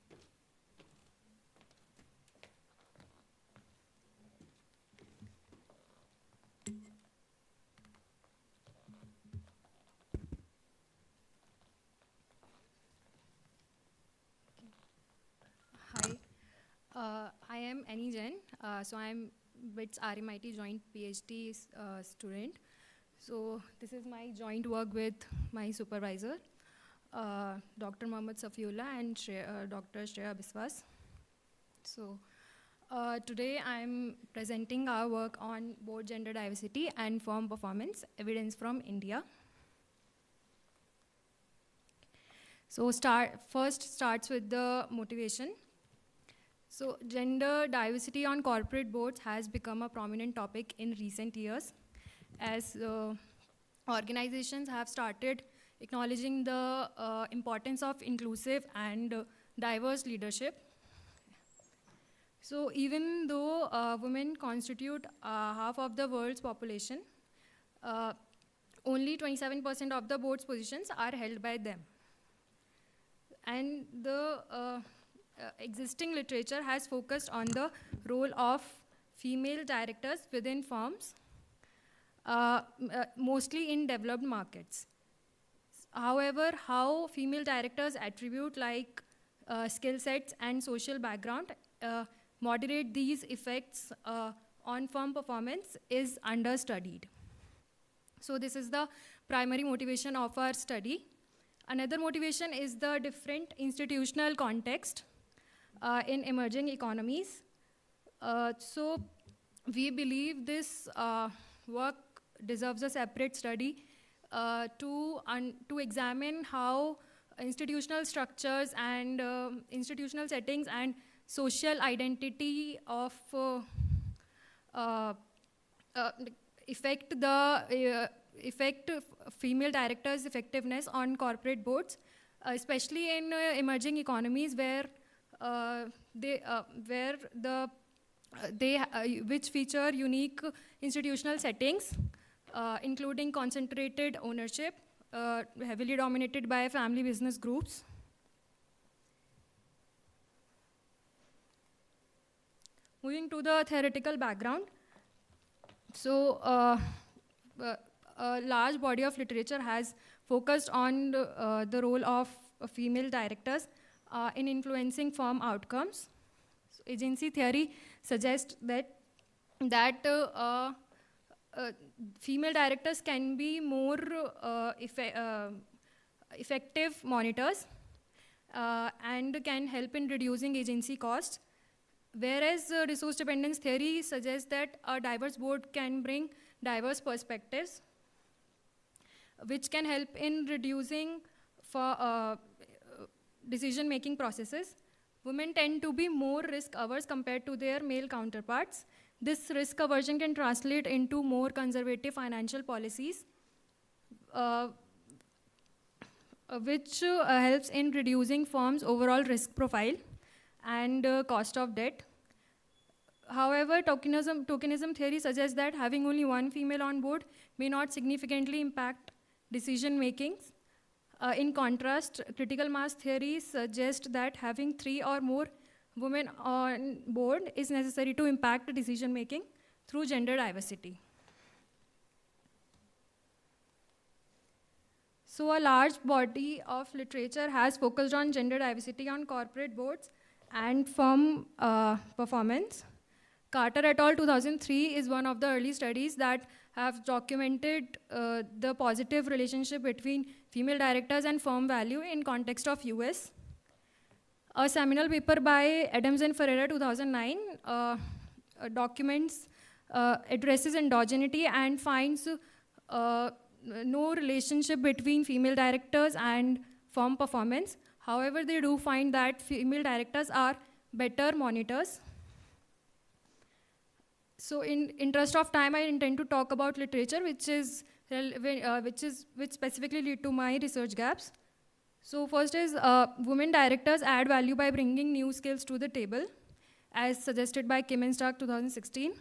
Hi, I am Ani Jain. So I'm BITS RMIT joint PhD student. So this is my joint work with my supervisor, Dr. Mohammad Safiullah and Dr. Shreya Biswas. So today I'm presenting our work on board gender diversity and firm performance evidence from India. So first starts with the motivation. So gender diversity on corporate boards has become a prominent topic in recent years as organizations have started acknowledging the importance of inclusive and diverse leadership. So even though women constitute half of the world's population, only 27% of the board's positions are held by them. And the existing literature has focused on the role of female directors within firms, mostly in developed markets. However, how female directors attribute like skill sets and social background moderate these effects on firm performance is understudied. So this is the primary motivation of our study. Another motivation is the different institutional context in emerging economies. So we believe this work deserves a separate study to examine how institutional structures and institutional settings and social identity of affect female directors' effectiveness on corporate boards, especially in emerging economies where which feature unique institutional settings, including concentrated ownership, heavily dominated by family business groups. Moving to the theoretical background. So a large body of literature has focused on the role of female directors in influencing firm outcomes. So agency theory suggests that female directors can be more effective monitors and can help in reducing agency costs. Whereas resource dependence theory suggests that a diverse board can bring diverse perspectives, which can help in reducing decision-making processes. Women tend to be more risk-averse compared to their male counterparts. This risk aversion can translate into more conservative financial policies, which helps in reducing firms' overall risk profile and cost of debt. However, tokenism theory suggests that having only one female on board may not significantly impact decision making. In contrast, critical mass theory suggests that having 3 or more women on board is necessary to impact decision making through gender diversity. So a large body of literature has focused on gender diversity on corporate boards and firm performance. Carter et al. 2003 is one of the early studies that have documented the positive relationship between female directors and firm value in context of US. A seminal paper by Adams and Ferreira 2009 documents, addresses endogeneity and finds no relationship between female directors and firm performance. However, they do find that female directors are better monitors. So in interest of time, I intend to talk about literature which specifically lead to my research gaps. So first is women directors add value by bringing new skills to the table, as suggested by Kim and Stark 2016.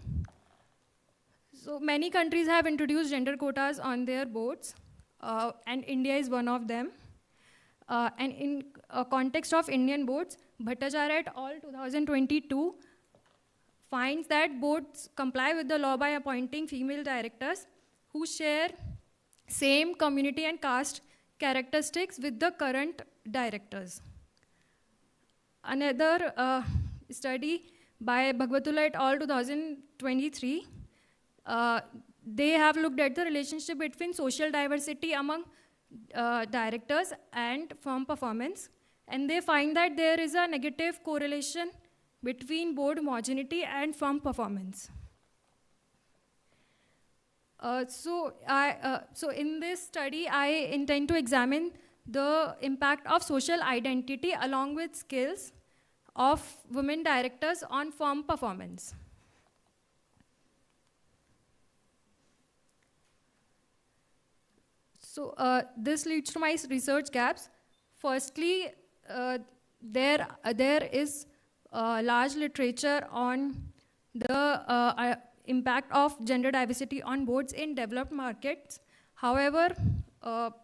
So many countries have introduced gender quotas on their boards, and India is one of them. And in context of Indian boards, Bhattacharya et al. 2022 finds that boards comply with the law by appointing female directors who share same community and caste characteristics with the current directors. Another study by Bhagwatullah et al. 2023, they have looked at the relationship between social diversity among directors and firm performance, and they find that there is a negative correlation between board homogeneity and firm performance. So in this study, I intend to examine the impact of social identity along with skills of women directors on firm performance. So this leads to my research gaps. Firstly, there is large literature on the impact of gender diversity on boards in developed markets. However,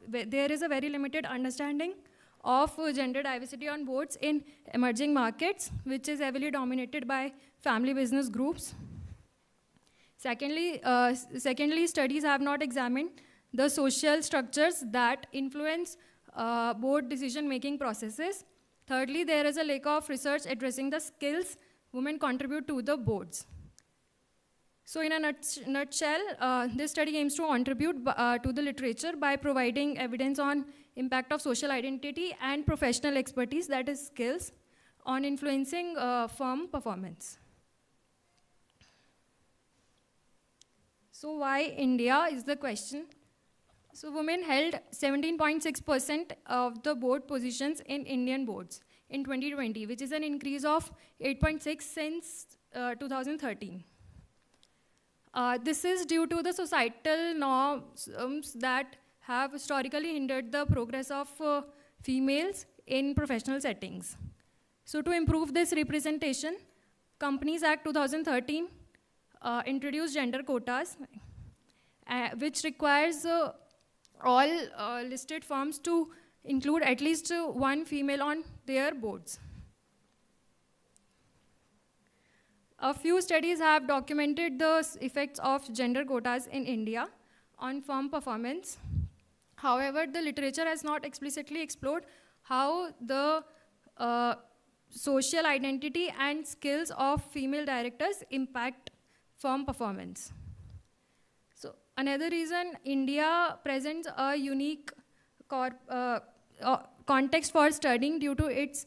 there is a very limited understanding of gender diversity on boards in emerging markets, which is heavily dominated by family business groups. Secondly, studies have not examined the social structures that influence board decision-making processes. Thirdly, there is a lack of research addressing the skills women contribute to the boards. So in a nutshell, this study aims to contribute to the literature by providing evidence on impact of social identity and professional expertise, that is skills, on influencing firm performance. So why India is the question. So women held 17.6% of the board positions in Indian boards in 2020, which is an increase of 8.6 since 2013. This is due to the societal norms that have historically hindered the progress of females in professional settings. So to improve this representation, Companies Act 2013 introduced gender quotas, which requires all listed firms to include at least one female on their boards. A few studies have documented the effects of gender quotas in India on firm performance. However, the literature has not explicitly explored how the social identity and skills of female directors impact firm performance. So another reason India presents a unique context for studying due to its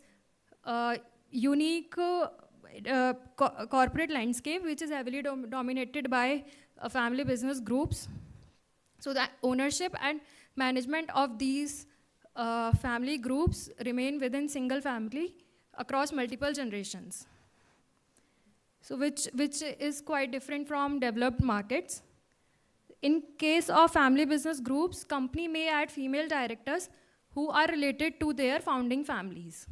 unique corporate landscape, which is heavily dominated by family business groups. So the ownership and management of these family groups remain within single family across multiple generations. So which is quite different from developed markets. In case of family business groups, company may add female directors who are related to their founding families,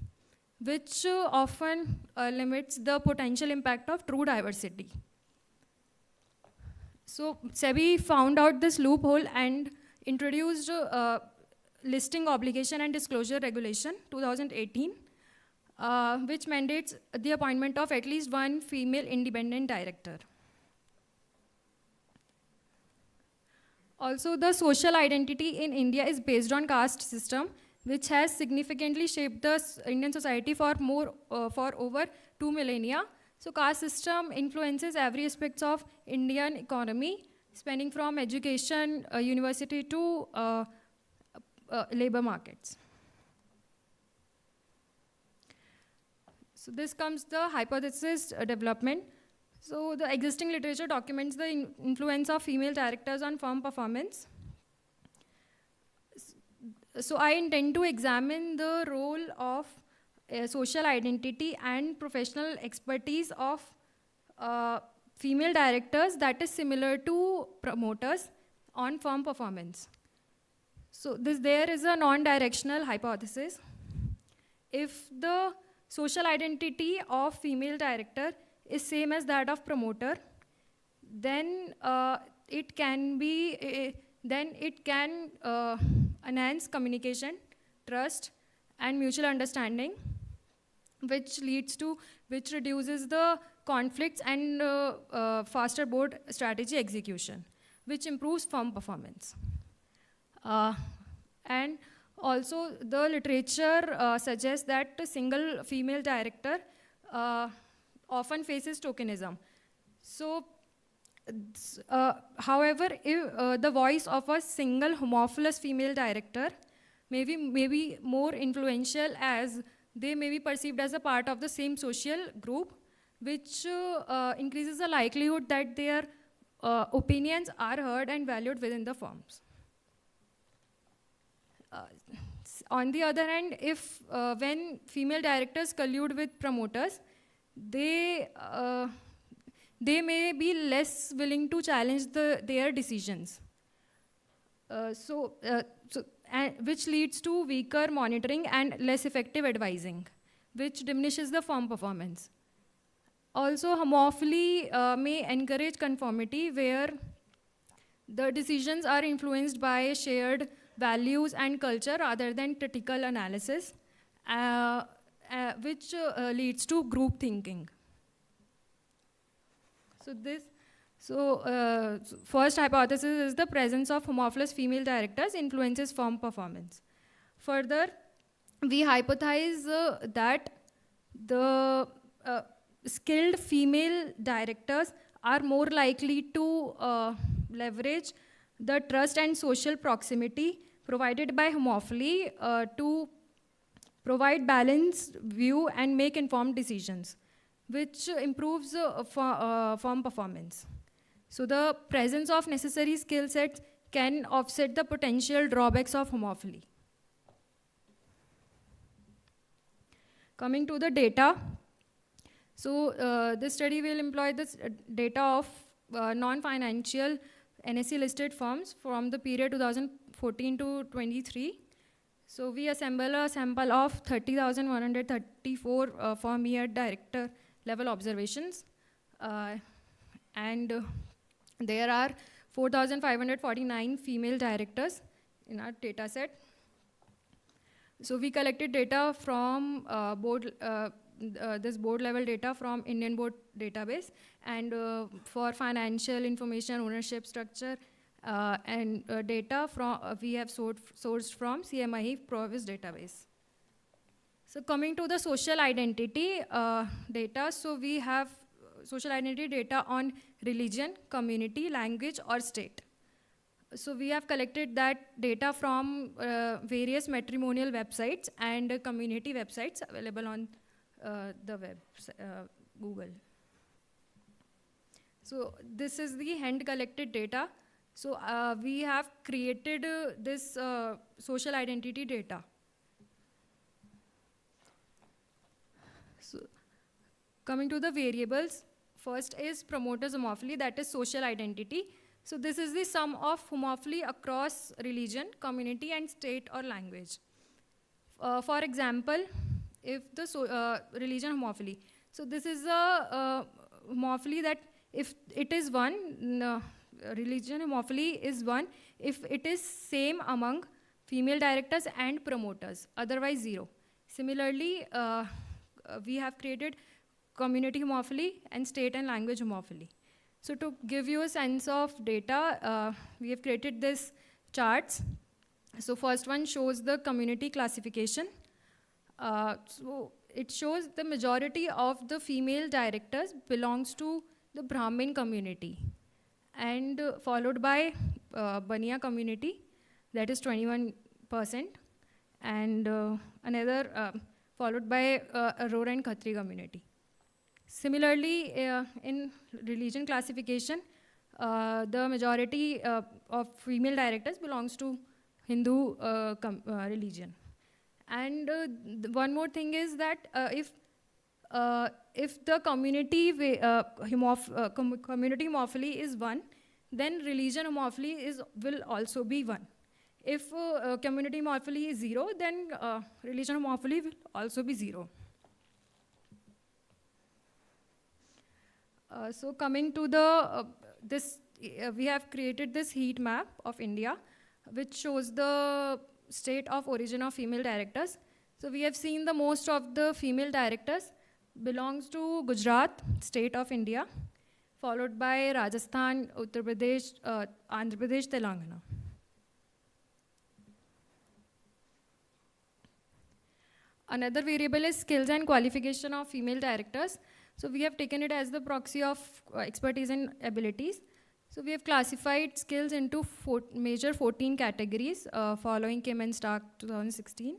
which often limits the potential impact of true diversity. So SEBI found out this loophole and introduced listing obligation and disclosure regulation 2018, which mandates the appointment of at least one female independent director. Also, the social identity in India is based on caste system, which has significantly shaped the Indian society for over 2 millennia, So caste system influences every aspect of Indian economy, spanning from education, university to labor markets. So this comes the hypothesis development. So the existing literature documents the influence of female directors on firm performance. So I intend to examine the role of social identity and professional expertise of female directors that is similar to promoters on firm performance. So there is a non-directional hypothesis. If the social identity of female director is same as that of promoter, then it can enhance communication, trust, and mutual understanding, which reduces the conflicts and faster board strategy execution, which improves firm performance. And also the literature suggests that a single female director often faces tokenism. So, however, if the voice of a single homophilous female director may be more influential, as they may be perceived as a part of the same social group, which increases the likelihood that their opinions are heard and valued within the firms. On the other hand, if when female directors collude with promoters, they may be less willing to challenge their decisions. Which leads to weaker monitoring and less effective advising, which diminishes the firm performance. Also, homophily may encourage conformity, where the decisions are influenced by shared values and culture rather than critical analysis, which leads to group thinking. First hypothesis is the presence of homophilous female directors influences firm performance. Further, we hypothesize that the skilled female directors are more likely to leverage the trust and social proximity provided by homophily to provide balanced view and make informed decisions, which improves firm performance. So the presence of necessary skill sets can offset the potential drawbacks of homophily. Coming to the data. So this study will employ this data of non-financial NSE listed firms from the period 2014 to 23. So we assemble a sample of 30,134 firm year director level observations. And there are 4,549 female directors in our data set. So we collected data from this board level data from Indian board database, and for financial information, ownership structure, and data from we have sourced from MAHE B'LRU database. So coming to the social identity data, so we have social identity data on religion, community, language, or state. So we have collected that data from various matrimonial websites and community websites available on the web, Google. So this is the hand collected data. So we have created this social identity data. So coming to the variables, first is promoters homophily, that is social identity. So this is the sum of homophily across religion, community, and state or language. For example, if the religion homophily, so this is a homophily that if it is one, religion homophily is one if it is same among female directors and promoters, otherwise zero. Similarly, we have created community homophily and state and language homophily. So to give you a sense of data, we have created this charts. So first one shows the community classification. So it shows the majority of the female directors belongs to the Brahmin community, and followed by Baniya community, that is 21%, and another followed by Arora and Khatri community. Similarly, in religion classification, the majority of female directors belongs to Hindu religion. And one more thing is that if the community community homophily is 1, then religion homophily will also be 1. If community homophily is 0, then religion homophily will also be 0. So coming to the we have created this heat map of India, which shows the state of origin of female directors. So we have seen the most of the female directors belongs to Gujarat, state of India, followed by Rajasthan, Uttar Pradesh, Andhra Pradesh, Telangana. Another variable is skills and qualification of female directors. So we have taken it as the proxy of expertise and abilities. So we have classified skills into major 14 categories following Kim and Stark 2016.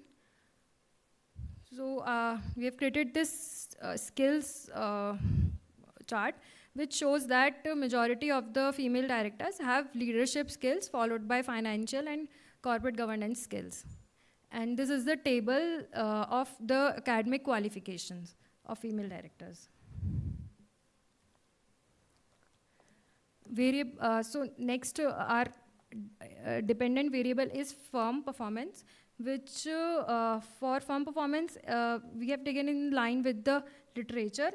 So we have created this skills chart, which shows that the majority of the female directors have leadership skills followed by financial and corporate governance skills. And this is the table of the academic qualifications of female directors. So next, our dependent variable is firm performance, which for firm performance, we have taken in line with the literature.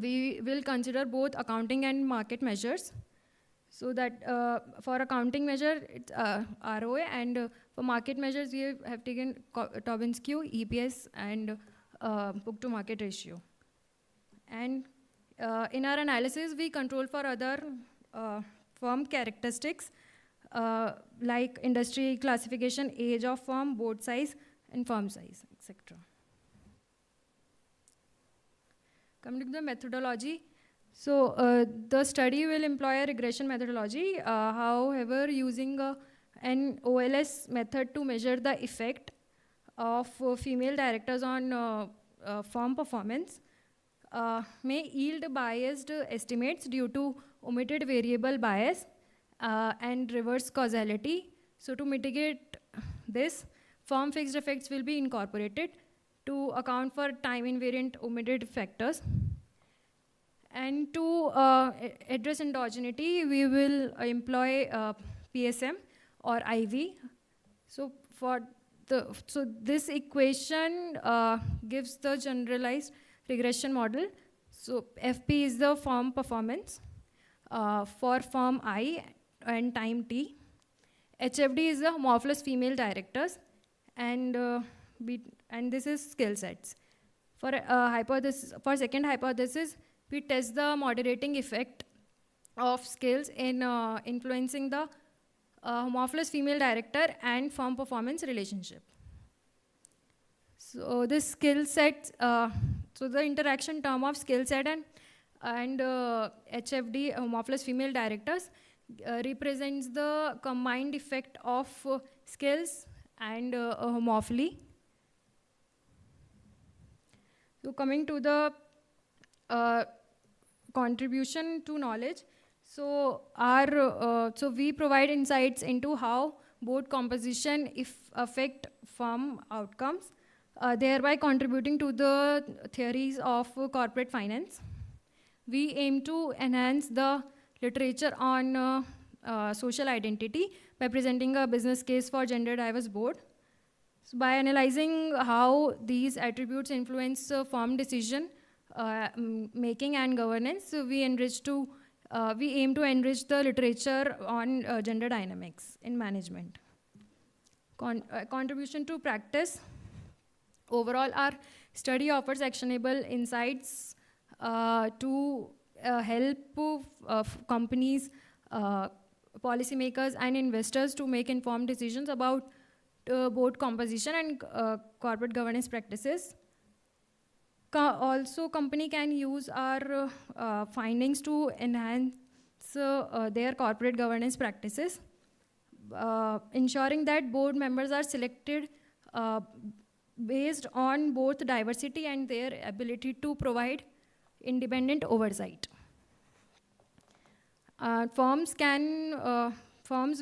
We will consider both accounting and market measures. So that for accounting measure, it's ROA, and for market measures, we have taken Tobin's Q, EPS, and book to market ratio. And in our analysis, we control for other firm characteristics like industry classification, age of firm, board size, and firm size, etc. Coming to the methodology, so the study will employ a regression methodology, however, using an OLS method to measure the effect of female directors on firm performance may yield biased estimates due to omitted variable bias and reverse causality. So to mitigate this, firm fixed effects will be incorporated to account for time invariant omitted factors. And to address endogeneity, we will employ PSM or IV. So this equation gives the generalized regression model. So FP is the firm performance for firm I and time T. HFD is the homopholos female directors, and this is skill sets. For second hypothesis, we test the moderating effect of skills in influencing the homopholos female director and firm performance relationship. So this skill set, so the interaction term of skill set and HFD, homopholos female directors, represents the combined effect of skills and homophily. So coming to the contribution to knowledge, so we provide insights into how board composition affect firm outcomes, thereby contributing to the theories of corporate finance. We aim to enhance the literature on social identity by presenting a business case for gender diverse board. So by analyzing how these attributes influence firm decision making and governance, so we aim to enrich the literature on gender dynamics in management. Contribution to practice. Overall, our study offers actionable insights to help companies, policymakers, and investors to make informed decisions about board composition and corporate governance practices. Also, company can use our findings to enhance their corporate governance practices, ensuring that board members are selected based on both diversity and their ability to provide independent oversight. Firms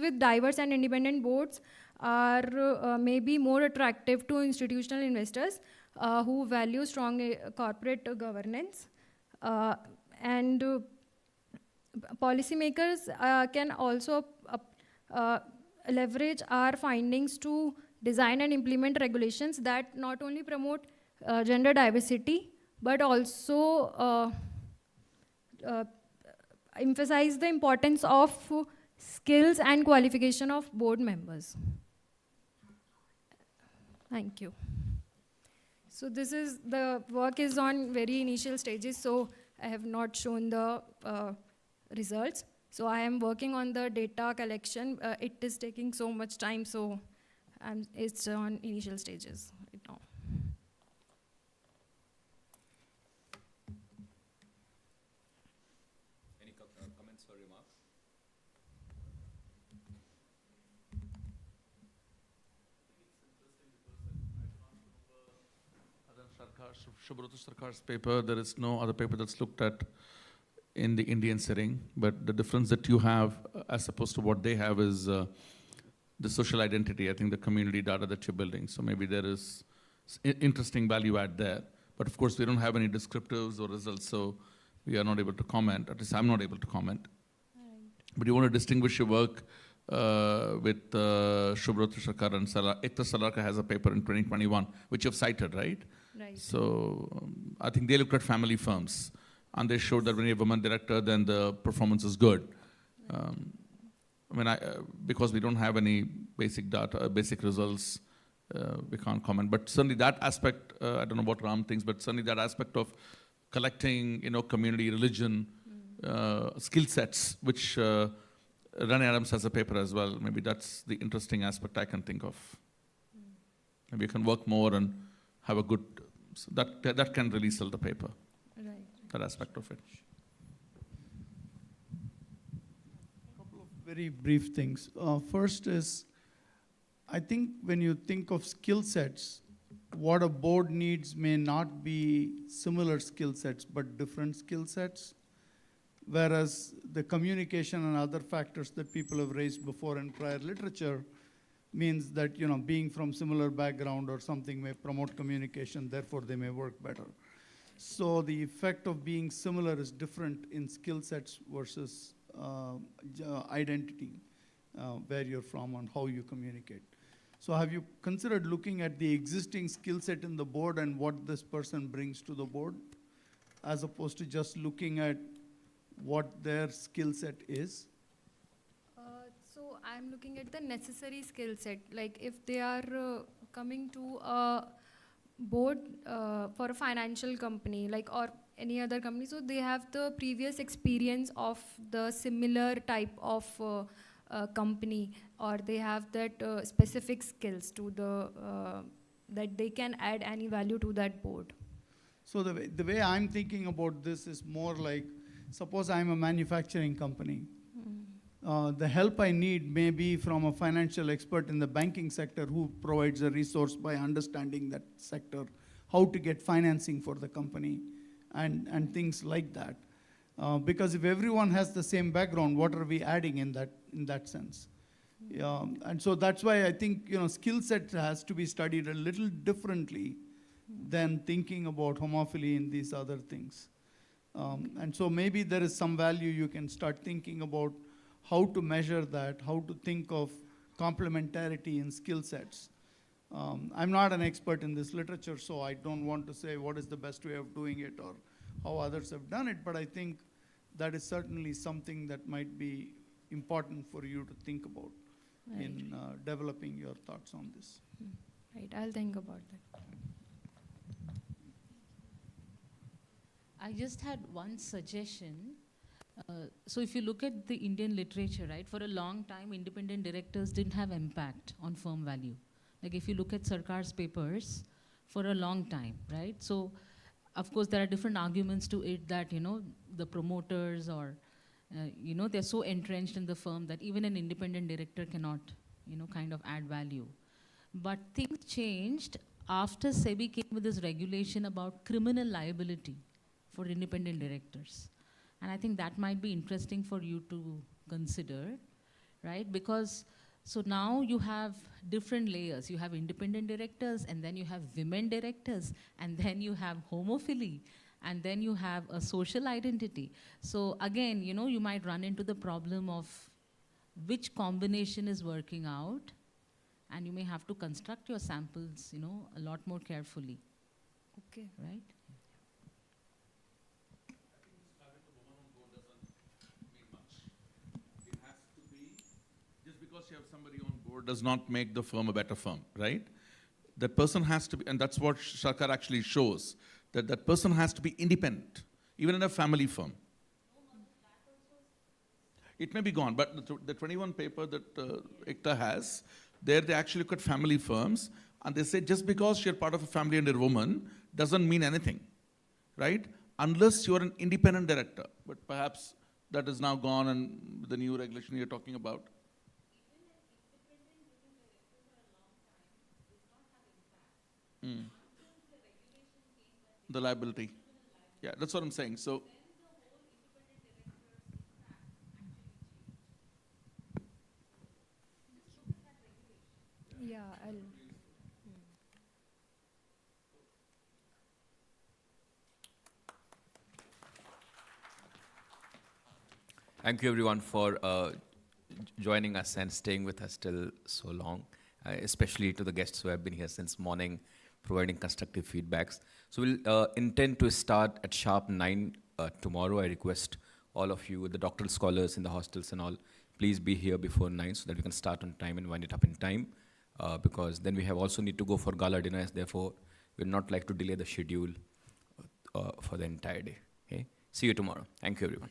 with diverse and independent boards are maybe more attractive to institutional investors who value strong corporate governance. And policymakers can also leverage our findings to design and implement regulations that not only promote gender diversity, but also emphasize the importance of skills and qualification of board members. Thank you. So this is, the work is on very initial stages, so I have not shown the results. So I am working on the data collection. It is taking so much time, so it's on initial stages right now. Any comments or remarks? Shivaram Sarkar's paper, there is no other paper that's looked at in the Indian setting, but the difference that you have as opposed to what they have is the social identity, I think the community data that you're building. So maybe there is interesting value add there. But of course, we don't have any descriptives or results, so we are not able to comment. At least I'm not able to comment. Right. But you want to distinguish your work with Shivaram Sarkar and Ekta Salarka has a paper in 2021, which you've cited, right? Right. So I think they looked at family firms, and they showed that when you have a woman director, then the performance is good. I mean, because we don't have any basic data, basic results, we can't comment. But certainly that aspect, I don't know what Ram thinks, but certainly that aspect of collecting, community, religion, skill sets, which Rene Adams has a paper as well. Maybe that's the interesting aspect I can think of. Maybe you can work more and have a good, so that can really sell the paper. Right. That aspect of it. Very brief things. First is, I think when you think of skill sets, what a board needs may not be similar skill sets, but different skill sets. Whereas the communication and other factors that people have raised before in prior literature means that, being from similar background or something may promote communication, therefore they may work better. So the effect of being similar is different in skill sets versus identity, where you're from and how you communicate. So have you considered looking at the existing skill set in the board and what this person brings to the board, as opposed to just looking at what their skill set is? So I'm looking at the necessary skill set. Like if they are coming to a board for a financial company, or any other company, so they have the previous experience of the similar type of company, or they have that specific skills to the that they can add any value to that board. So the way I'm thinking about this is more like, suppose I'm a manufacturing company. The help I need may be from a financial expert in the banking sector who provides a resource by understanding that sector, how to get financing for the company, and things like that. Because if everyone has the same background, what are we adding in that sense? And so that's why I think skill set has to be studied a little differently than thinking about homophily in these other things. And so maybe there is some value you can start thinking about how to measure that, how to think of complementarity in skill sets. I'm not an expert in this literature, so I don't want to say what is the best way of doing it or how others have done it, but I think that is certainly something that might be important for you to think about in developing your thoughts on this. Right, I'll think about that. I just had one suggestion. So if you look at the Indian literature, right, for a long time, independent directors didn't have impact on firm value. Like if you look at Sarkar's papers, for a long time, right? So of course, there are different arguments to it that, you know, the promoters or, you know, they're so entrenched in the firm that even an independent director cannot, you know, kind of add value. But things changed after SEBI came with this regulation about criminal liability for independent directors. And I think that might be interesting for you to consider, right? Because so now you have different layers. You have independent directors, and then you have women directors, and then you have homophily, and then you have a social identity. So again, you know, you might run into the problem of which combination is working out, and you may have to construct your samples, you know, a lot more carefully. Okay. Right? Because you have somebody on board does not make the firm a better firm, right? That person has to be, and that's what Sarkar actually shows, that that person has to be independent, even in a family firm. It may be gone, but the 21 paper that ICTA has, there they actually look at family firms, and they say just because you're part of a family and you're a woman doesn't mean anything, right? Unless you're an independent director. But perhaps that is now gone, and the new regulation you're talking about. The liability. Yeah, that's what I'm saying. So, Yeah, I'll. Thank you everyone for joining us and staying with us till so long, especially to the guests who have been here since morning, providing constructive feedbacks. So we'll intend to start at sharp 9 tomorrow. I request all of you, the doctoral scholars in the hostels and all, please be here before 9 so that we can start on time and wind it up in time. Because then we have also need to go for gala dinners. Therefore, we'd not like to delay the schedule for the entire day. Okay? See you tomorrow. Thank you everyone.